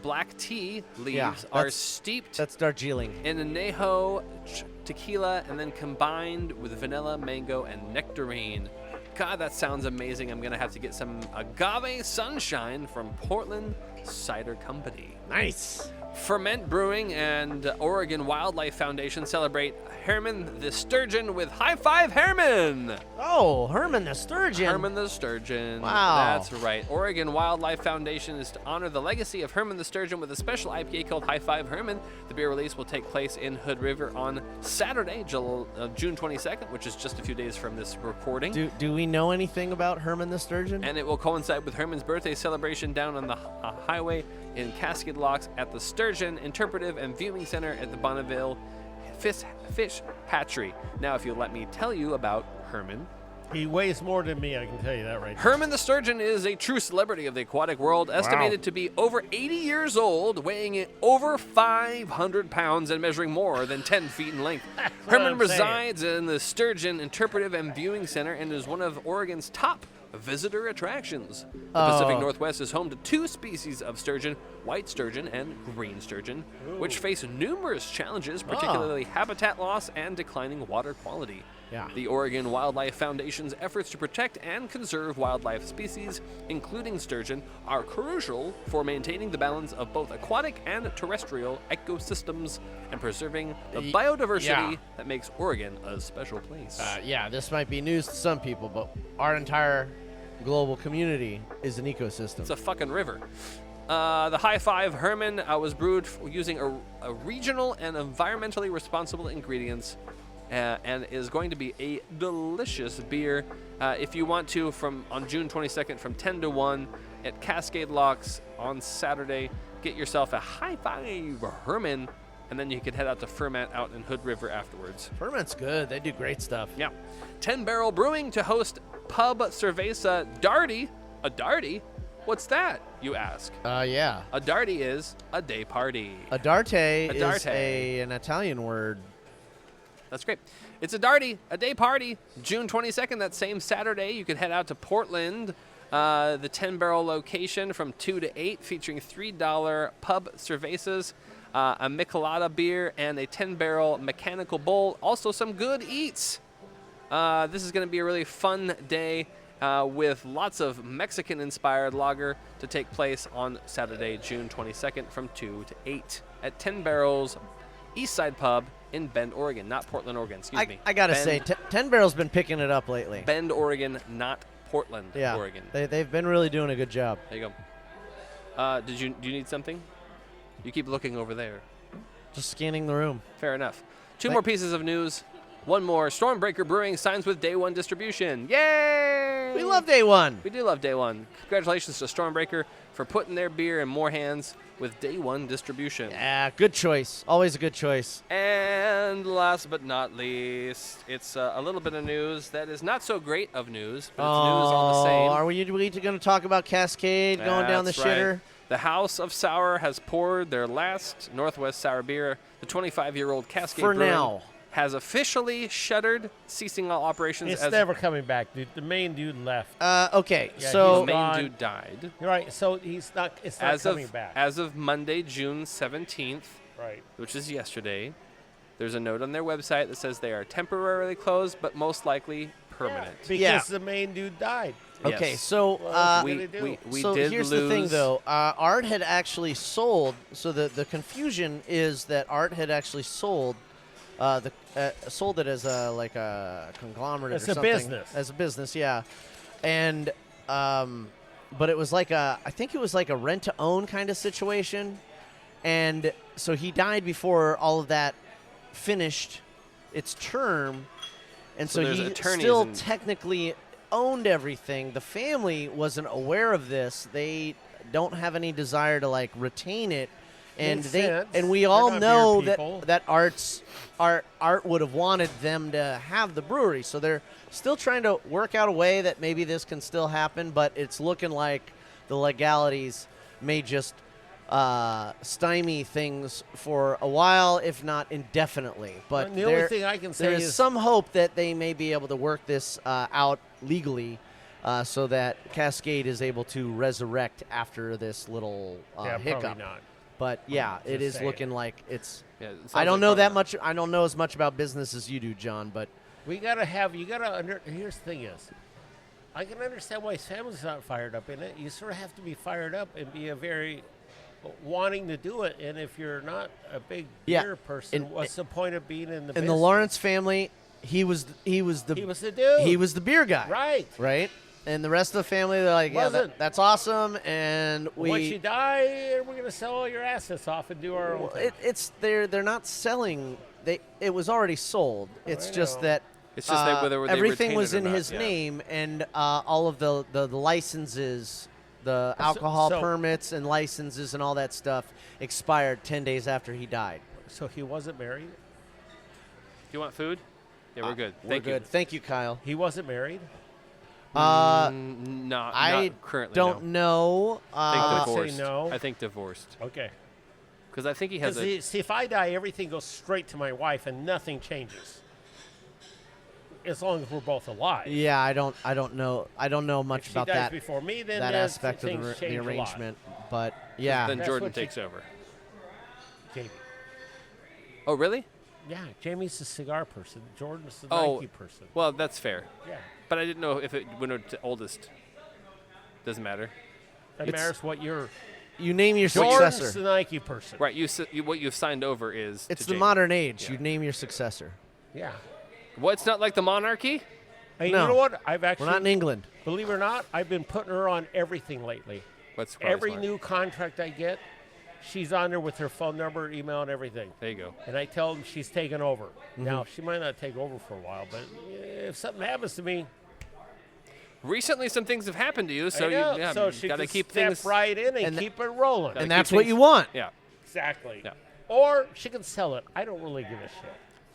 black tea leaves Yeah, are steeped. That's Darjeeling. In añejo tequila and then combined with vanilla, mango, and nectarine. God, that sounds amazing. I'm going to have to get some Agave Sunshine from Portland Cider Company. Nice. Ferment Brewing and Oregon Wildlife Foundation celebrate Herman the Sturgeon with High Five Herman! Oh, Herman the Sturgeon. Herman the Sturgeon. Wow. That's right. Oregon Wildlife Foundation is to honor the legacy of Herman the Sturgeon with a special IPA called High Five Herman. The beer release will take place in Hood River on Saturday, June 22nd, which is just a few days from this recording. Do we know anything about Herman the Sturgeon? And it will coincide with Herman's birthday celebration down on the highway in Cascade Locks at the Sturgeon Interpretive and Viewing Center at the Bonneville Fish Hatchery. Now, if you'll let me tell you about Herman. He weighs more than me, I can tell you that right now. Herman the Sturgeon is a true celebrity of the aquatic world, estimated to be over 80 years old, weighing over 500 pounds and measuring more than 10 feet in length. Herman resides in the Sturgeon Interpretive and Viewing Center and is one of Oregon's top visitor attractions. The Pacific Northwest is home to two species of sturgeon, white sturgeon and green sturgeon, which face numerous challenges, particularly habitat loss and declining water quality. Yeah. The Oregon Wildlife Foundation's efforts to protect and conserve wildlife species, including sturgeon, are crucial for maintaining the balance of both aquatic and terrestrial ecosystems and preserving the biodiversity that makes Oregon a special place. This might be news to some people, but our entire global community is an ecosystem. It's a fucking river. The High Five Herman was brewed using a regional and environmentally responsible ingredients and is going to be a delicious beer. If you want to, on June 22nd from 10 to 1 at Cascade Locks on Saturday, get yourself a High Five Herman, and then you could head out to Ferment out in Hood River afterwards. Ferment's good. They do great stuff. Yeah. 10 Barrel Brewing to host Pub Cerveza Darty. A Darty? What's that, you ask? Yeah. A Darty is a day party. A darte is darte. an Italian word. That's great. It's a Darty, a day party, June 22nd, that same Saturday. You can head out to Portland The 10-barrel location from 2 to 8, featuring $3 pub cervezas, a Michelada beer, and a 10-barrel mechanical bowl. Also some good eats. This is going to be a really fun day with lots of Mexican-inspired lager to take place on Saturday, June 22nd from 2 to 8 at 10 Barrels Eastside Pub in Bend, Oregon. Not Portland, Oregon. Excuse me. I got to Bend- say, 10 Barrel's been picking it up lately. Bend, Oregon, not Portland, Yeah, Oregon. they've been really doing a good job. There you go. Do you need something? You keep looking over there. Just scanning the room. Fair enough. Two more pieces of news. One more. Stormbreaker Brewing signs with Day One Distribution. Yay! We love Day One. We do love Day One. Congratulations to Stormbreaker for putting their beer in more hands with Day One Distribution. Yeah, good choice. Always a good choice. And last but not least, it's a little bit of news that is not so great of news, but it's news all the same. Are we going to talk about Cascade going down the That's right. shitter? The House of Sour has poured their last Northwest Sour beer. The 25-year-old Cascade For Brewing now. has officially shuttered, ceasing all operations. It's as never coming back, dude. The main dude left. Okay, Yeah, so the main gone. dude died. You're right. So he's not. It's not coming back. As of Monday, June 17th, Right. which is yesterday, there's a note on their website that says they are temporarily closed, but most likely permanent. Because the main dude died. Okay, Yes. so we so did here's lose. the thing, though. Art had actually sold. So the confusion is that Art had actually sold sold it as a conglomerate As or a something. business. As a business, yeah. And but it was like I think it was like a rent to own kind of situation. And so he died before all of that finished its term. And So so, there's he attorneys still and- technically owned everything. The family wasn't aware of this. They don't have any desire to retain it. And Makes they sense. and we They're all not know beer people. that Art would have wanted them to have the brewery. So they're still trying to work out a way that maybe this can still happen, but it's looking like the legalities may just stymie things for a while, if not indefinitely. But The only thing I can say there is is- some hope that they may be able to work this out legally, so that Cascade is able to resurrect after this little Yeah, hiccup. probably not. But yeah, it Just is saying. looking like it's. Yeah, it sounds I don't like know probably that not. much. I don't know as much about business as you do, John. But We gotta have. You gotta under. Here's the thing is, I can understand why his family's not fired up in it. You sort of have to be fired up and be a very wanting to do it. And if you're not a big Yeah, beer person, and- what's the point of being in the in the business? Lawrence family, he was the He was the dude. he was the beer guy, Right. right? And the rest of the family, they're like, yeah, Wasn't. that's awesome. And Once you die, we're gonna sell all your assets off and do our own thing. they're not selling. It was already sold. It's just know. that. It's just that whether they everything retain was it or in not, his yeah. name, and all of the licenses, the alcohol so- permits and licenses and all that stuff expired 10 days after he died. So he wasn't married. Do you want food? Yeah, we're good. We're Thank good. Thank you, Kyle. He wasn't married. Not I currently. don't know. I think I would say divorced. no. I think divorced. Okay. Because I think he has Because see, if I die, everything goes straight to my wife, and nothing changes. As long as we're both alive. Yeah, I don't know. I don't know much If she about dies that. before me, then that that's- aspect of things the change a lot. arrangement. But yeah, Then That's Jordan what you- takes over. Jamie. Oh, really? Yeah, Jamie's the cigar person. Jordan's the Oh, Nike person. well, that's fair. Yeah. But I didn't know if it went to oldest. Doesn't matter. It It's- matters what you're. you name your Jordan's successor. the Nike person. Right. What you've signed over is. It's to the Jamie. modern age. Yeah. You name your successor. Yeah. Well, it's not like the monarchy. Hey, No. you know what? I've actually. We're not in England. Believe it or not, I've been putting her on everything lately. What's probably Every smart. new contract I get, she's on there with her phone number, email, and everything. There you go. And I tell them she's taking over. Mm-hmm. Now, she might not take over for a while, but if something happens to me, Recently, some things have happened to you, so I know. you So she got to can keep step things right in and and keep it rolling. gotta And keep that's what things- you want. Yeah. Exactly. Yeah. Or she can sell it. I don't really give a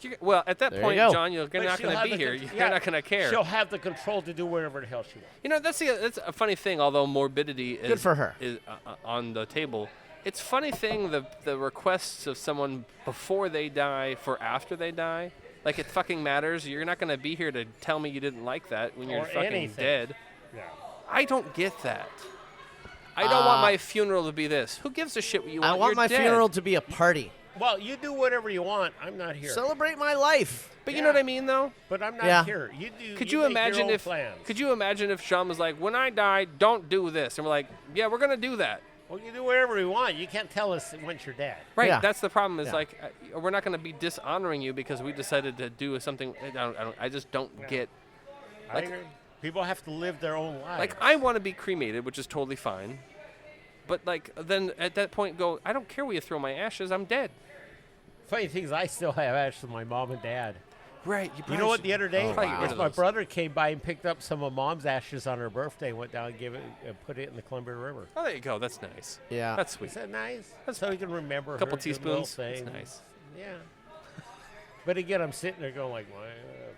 shit. Well, at that There you point, go. John, you're But not she'll going to have be the here. con- You're yeah, not going to care. She'll have the control to do whatever the hell she wants. You know, that's a funny thing. Although morbidity is Good for her. is on the table, it's funny thing the requests of someone before they die for after they die. Like it fucking matters. You're not going to be here to tell me you didn't like that when you're Or fucking anything. dead. Yeah. I don't get that. I don't want my funeral to be this. Who gives a shit what you want? I want You're my dead. funeral to be a party. Well, you do whatever you want. I'm not here. Celebrate my life. But you know what I mean, though. But I'm not here. You do. Could you you make your imagine own if? plans. Could you imagine if Sean was like, "When I die, don't do this," and we're like, "Yeah, we're gonna do that." Well, you do whatever you want. You can't tell us once you're dead. Right. Yeah. That's the problem. Is Yeah. like we're not gonna be dishonoring you because we decided to do something. I just don't get. I agree. People have to live their own lives. Like I want to be cremated, which is totally fine. But like then at that point, go. I don't care where you throw my ashes. I'm dead. Funny thing is, I still have ashes of my mom and dad. Right. You know what? The other day, my those. brother came by and picked up some of Mom's ashes on her birthday. Went down and put it in the Columbia River. Oh, there you go. That's nice. Yeah. That's sweet. Is that nice? So you can remember. A couple her good little teaspoons. That's thing. nice. Yeah. But again, I'm sitting there going like,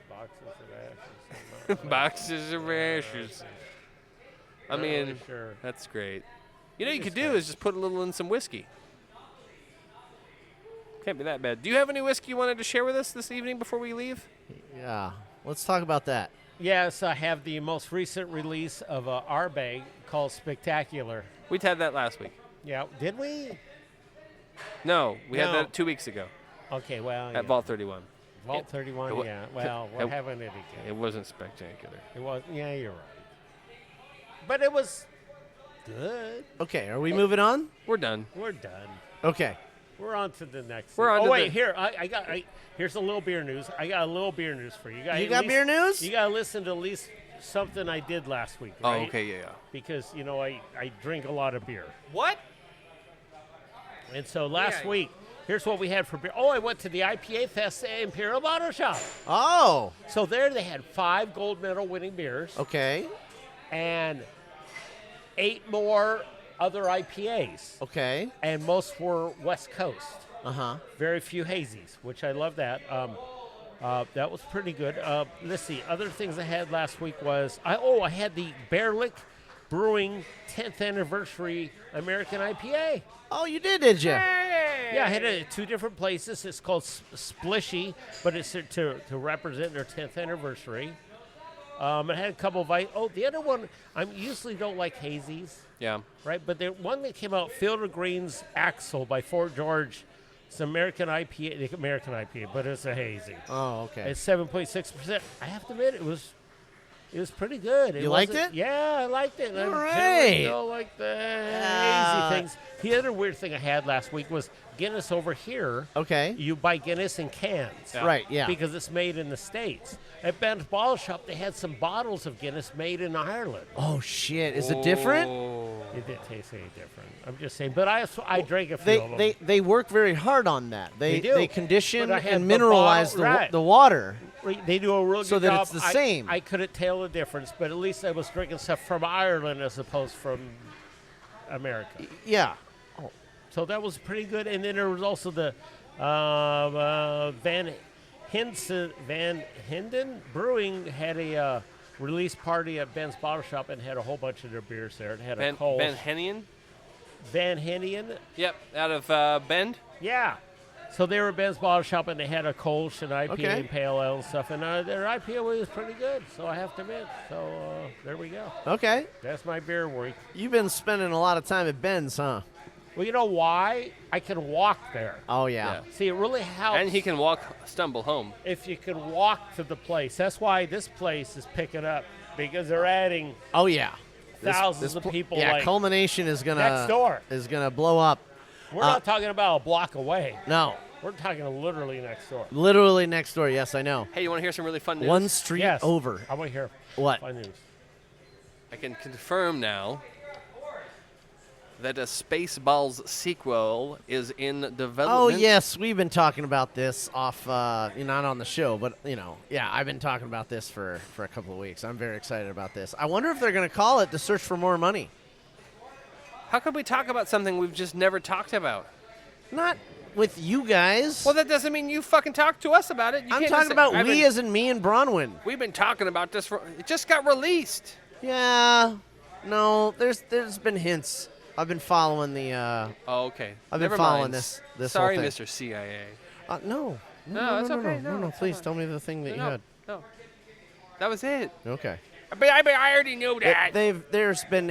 boxes of ashes. Boxes of ashes. I Not mean, really sure. that's great. You know, It you is could do great. is just put a little in some whiskey. Can't be that bad. Do you have any whiskey you wanted to share with us this evening before we leave? Yeah. Let's talk about that. Yes, I have the most recent release of our bag called Spectacular. We had that last week. Yeah, did we? No, we had No. that 2 weeks ago. Okay, well, At Vault 31. Vault 31, wa- yeah. Well, we're it- having it again. It wasn't spectacular. It was, yeah, you're right. But it was good. Okay, are we moving on? We're done. We're done. Okay. We're on to the next. We're thing. on Oh to wait, the- here here's a little beer news. I got a little beer news for you. You got beer news? You got to listen to at least something I did last week. Oh, Right? okay, yeah. Because I drink a lot of beer. What? And so last week, here's what we had for beer. Oh, I went to the IPA Fest at Imperial Bottle Shop. Oh. So there they had 5 gold medal winning beers. Okay. And 8 more other IPAs. Okay. And most were West Coast. Uh-huh. Very few hazies, which I love that. That was pretty good. Let's see. Other things I had last week was I had the Bear Lick Brewing 10th anniversary American IPA. Oh, you did you? Yeah, I had it at 2 different places. It's called Splishy, but it's to represent their 10th anniversary. It had a couple of the other one, I usually don't like hazies. Yeah. Right, but the one that came out, Field of Greens Axle by Fort George. It's an American IPA, but it's a hazy. Oh, okay. It's 7.6%. I have to admit, it was pretty good. You liked wasn't- it? Yeah, I liked it. All I right. generally don't like the hazy things. The other weird thing I had last week was Guinness over here. Okay. You buy Guinness in cans. Yeah. Right, yeah. Because it's made in the States. At Ben's Bottle Shop, they had some bottles of Guinness made in Ireland. Oh, shit. Is it different? It didn't taste any different. I'm just saying. But I drank a few of them. They work very hard on that. They do. condition But I had and the mineralize bottle- right. the water. They do a real So good that job. it's the same. I couldn't tell the difference, but at least I was drinking stuff from Ireland as opposed from America. Yeah. So that was pretty good. And then there was also the Van Hinden Brewing had a release party at Ben's Bottle Shop and had a whole bunch of their beers there. It had a Kolsch. Ben Hennian? Van Henian? Yep, out of Bend? Yeah. So they were at Ben's Bottle Shop and they had a Kolsch and IPA Okay. and Pale Ale and stuff. And their IPA was pretty good, so I have to admit. So there we go. Okay. That's my beer week. You've been spending a lot of time at Ben's, huh? Well, you know why? I can walk there. Oh, yeah. See, it really helps. And he can stumble home. If you can walk to the place. That's why this place is picking up, because they're adding Oh, yeah. thousands of people. Yeah, like Culmination is next door. gonna blow up. We're not talking about a block away. No. We're talking literally next door. Literally next door. Yes, I know. Hey, you want to hear some really fun news? One street Yes. over. I want to hear What? fun news. I can confirm now that a Spaceballs sequel is in development. Oh, yes. We've been talking about this off, not on the show, but, yeah, I've been talking about this for a couple of weeks. I'm very excited about this. I wonder if they're going to call it The Search for More Money. How could we talk about something we've just never talked about? Not with you guys. Well, that doesn't mean you fucking talk to us about it. You I'm can't talking just say, about I've we been- as in me and Bronwyn. We've been talking about this it just got released. Yeah. No, there's been hints. I've been following the. Oh, okay. I've Never been following mind. this Sorry, whole thing. Mr. CIA. No. No, it's okay. No, it's please fine. tell me the thing that you No, had. no. That was it. Okay. I already knew that. They've been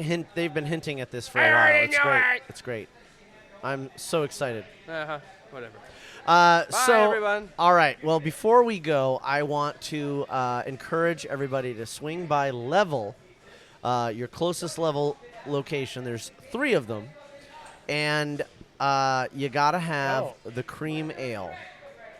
hinting at this for I a while. already It's knew great. it. It's great. I'm so excited. Whatever. Bye, everyone. All right. Well, before we go, I want to encourage everybody to swing by Level, your closest Level location. There's 3 of them, and you gotta have the cream ale.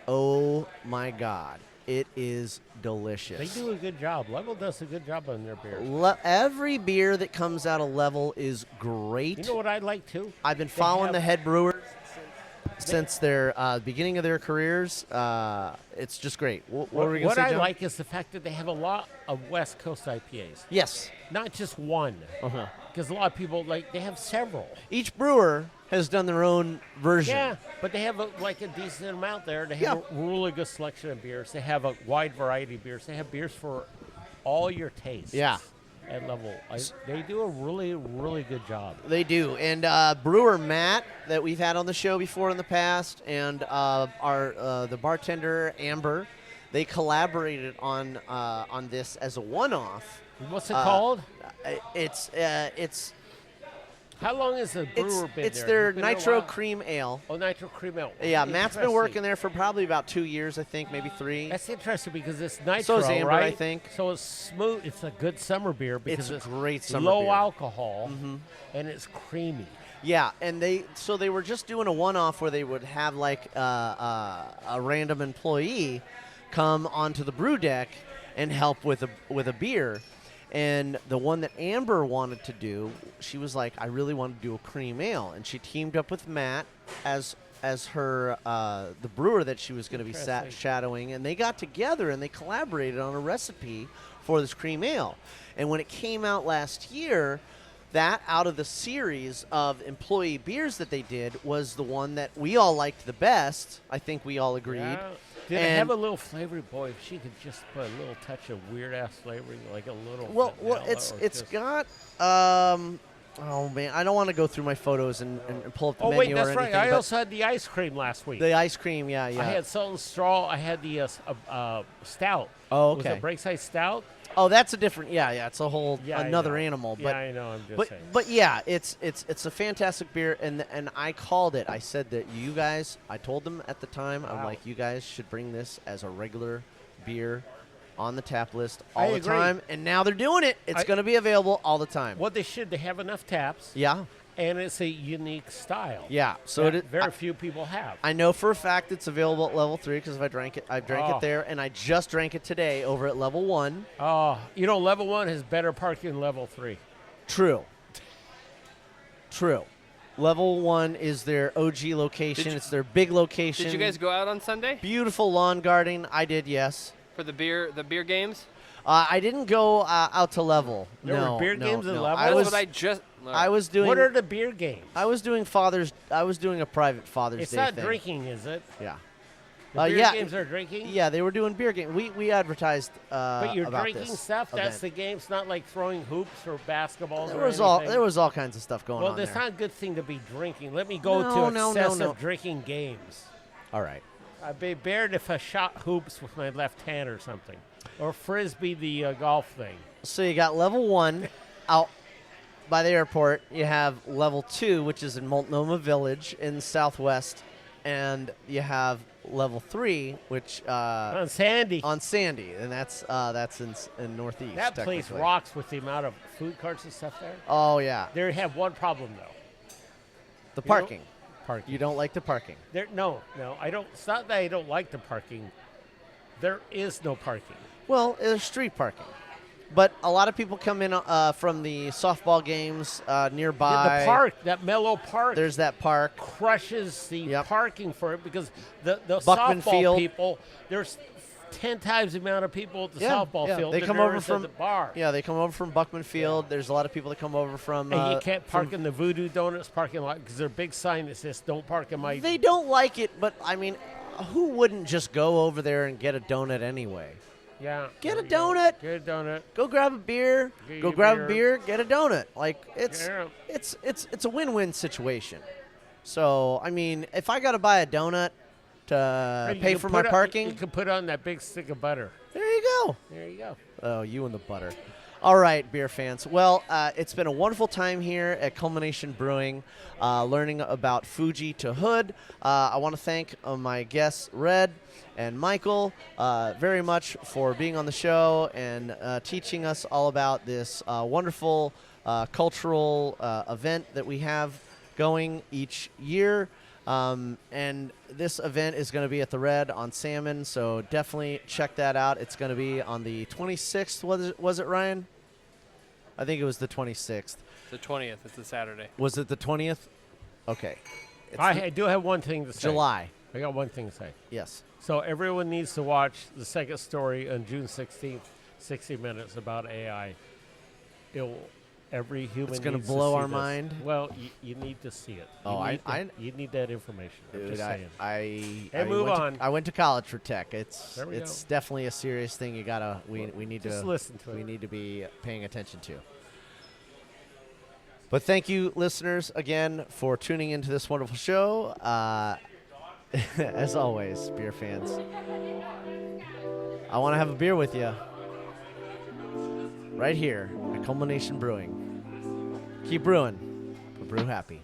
Oh my God, it is delicious. They do a good job. Level does a good job on their beer. Every beer that comes out of Level is great. You know what I like too? I've been following the head brewers since their beginning of their careers. It's just great. What were we going to say, What I John? like is the fact that they have a lot of West Coast IPAs. Yes. Not just one. Because a lot of people, they have several. Each brewer has done their own version. Yeah, but they have a decent amount there. They have a really good selection of beers. They have a wide variety of beers. They have beers for all your tastes. Yeah. At Level. They do a really, really good job. They do. And brewer Matt, that we've had on the show before in the past, and the bartender Amber, they collaborated on this as a one-off. What's it called? It's How long has the brewer been it's there? their Nitro Cream Ale. Oh, Nitro Cream Ale. Yeah, Matt's been Interesting. working there for probably about 2 years, I think, maybe 3. That's interesting because it's nitro, So is Amber, right? I think. So it's smooth. It's a good summer beer because It's a great summer low beer. alcohol and it's creamy. Yeah, and they were just doing a one-off where they would have a random employee come onto the brew deck and help with a beer. And the one that Amber wanted to do, she was like, I really want to do a cream ale, and she teamed up with Matt as her the brewer that she was going to be shadowing, and they got together and they collaborated on a recipe for this cream ale. And when it came out last year, that out of the series of employee beers that they did was the one that we all liked the best. I think we all agreed. Yeah. Did it have a little flavoring? Boy, if she could just put a little touch of weird-ass flavoring, like a little Well, vanilla it's or just- got. Oh man, I don't want to go through my photos and pull up the Oh, menu wait, or that's anything. right. I but also had the ice cream last week. the ice cream, yeah. I had salt and straw. I had the stout. Oh, It was okay. a Breakside Stout. Oh, that's a different. Yeah. It's a whole Yeah, I another know. animal. Yeah, But I know, I'm just but saying. but yeah, it's a fantastic beer, and I called it. I said that you guys. I told them at the time. I'm Wow. like, you guys should bring this as a regular beer on the tap list I all the agree. time. And now they're doing it. It's going to be available all the time. What they have enough taps. Yeah. And it's a unique style. Yeah, so that it- very few people have. I know for a fact it's available at level 3 because if I drank it, I drank Oh. it there, and I just drank it today over at level 1. Oh, level 1 has better parking than level 3. True. Level 1 is their OG location. It's their big location. Did you guys go out on Sunday Beautiful lawn garden. I did, yes. for the beer games? I didn't go out to level. There no, were beer no, games at no. level? I That's was, what I just. I was doing. What are the beer games? I was doing a private Father's It's Day not thing. drinking, is it? Yeah. The beer yeah, games are drinking? Yeah, they were doing beer games. We advertised But you're about drinking this stuff? That's event. the game? It's not like throwing hoops or basketballs There or was anything? all kinds of stuff going Well, on that's there. not a good thing to be drinking. Let me go No, to no, excessive no. drinking games. All right. I'd be embarrassed if I shot hoops with my left hand or something. Or frisbee the golf thing. So you got level 1 out by the airport. You have level 2, which is in Multnomah Village in Southwest, and you have level 3, which on Sandy, and that's in Northeast. That place technically. rocks with the amount of food carts and stuff there. Oh yeah. They have one problem though. The parking. Parking. You don't like the parking. No, I don't. It's not that I don't like the parking. There is no parking. Well, there's street parking. But a lot of people come in from the softball games nearby. The park, that mellow park. There's that park. Crushes the parking for it because the Buckman softball Field. people, there's 10 times the amount of people at the Yeah, softball yeah. field They than come there over is from at the bar. Yeah, they come over from Buckman Field. There's a lot of people that come over from. And you can't park from- in the Voodoo Donuts parking lot because there's a big sign that says "Don't park in my." They don't like it, but I mean, who wouldn't just go over there and get a donut anyway? Yeah. Get there a you go. donut. Get a donut. Go grab a beer. Get Go your grab beer. a beer. Get a donut. Like it's Yeah. it's a win-win situation. So I mean, if I got to buy a donut to You pay can for my put parking, you can put on that big stick of butter. there you go. There you go. Oh, you and the butter. All right, beer fans. Well, it's been a wonderful time here at Culmination Brewing, learning about Fuji to Hood. I want to thank my guests, Red and Michael, very much for being on the show and teaching us all about this wonderful cultural event that we have going each year. And this event is going to be at the Red on Salmon, so definitely check that out. It's going to be on the 26th. Was it, Ryan? I think it was the 26th. The 20th. It's a Saturday. Was it the 20th? Okay. I do have one thing to say. July. I got one thing to say. Yes. So everyone needs to watch the second story on June 16th, 60 Minutes about AI. Every human. It's going to needs blow see our this. mind. Well, you need to see it. Oh, you need that information. I'm Dude, just saying. I move on. I went to college for tech. It's There we it's definitely a serious thing. You gotta we need just to listen to it. We need to be paying attention to. But thank you, listeners, again for tuning into this wonderful show. As always, beer fans, I want to have a beer with you right here at Culmination Brewing. Keep brewing, but brew happy.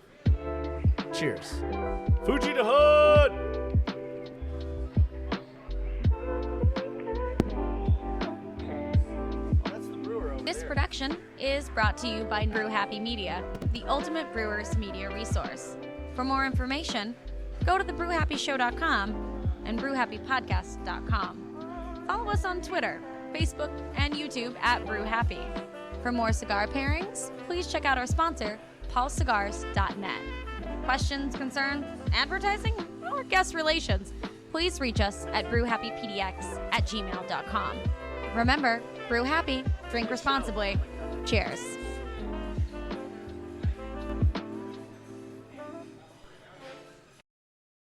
Cheers. Fuji to Hood! This production is brought to you by Brew Happy Media, the ultimate brewers media resource. For more information, go to thebrewhappyshow.com and brewhappypodcast.com. Follow us on Twitter, Facebook, and YouTube at Brew Happy. For more cigar pairings, please check out our sponsor, paulcigars.net. Questions, concerns, advertising, or guest relations, please reach us at brewhappypdx@gmail.com. Remember, brew happy, drink responsibly. Cheers.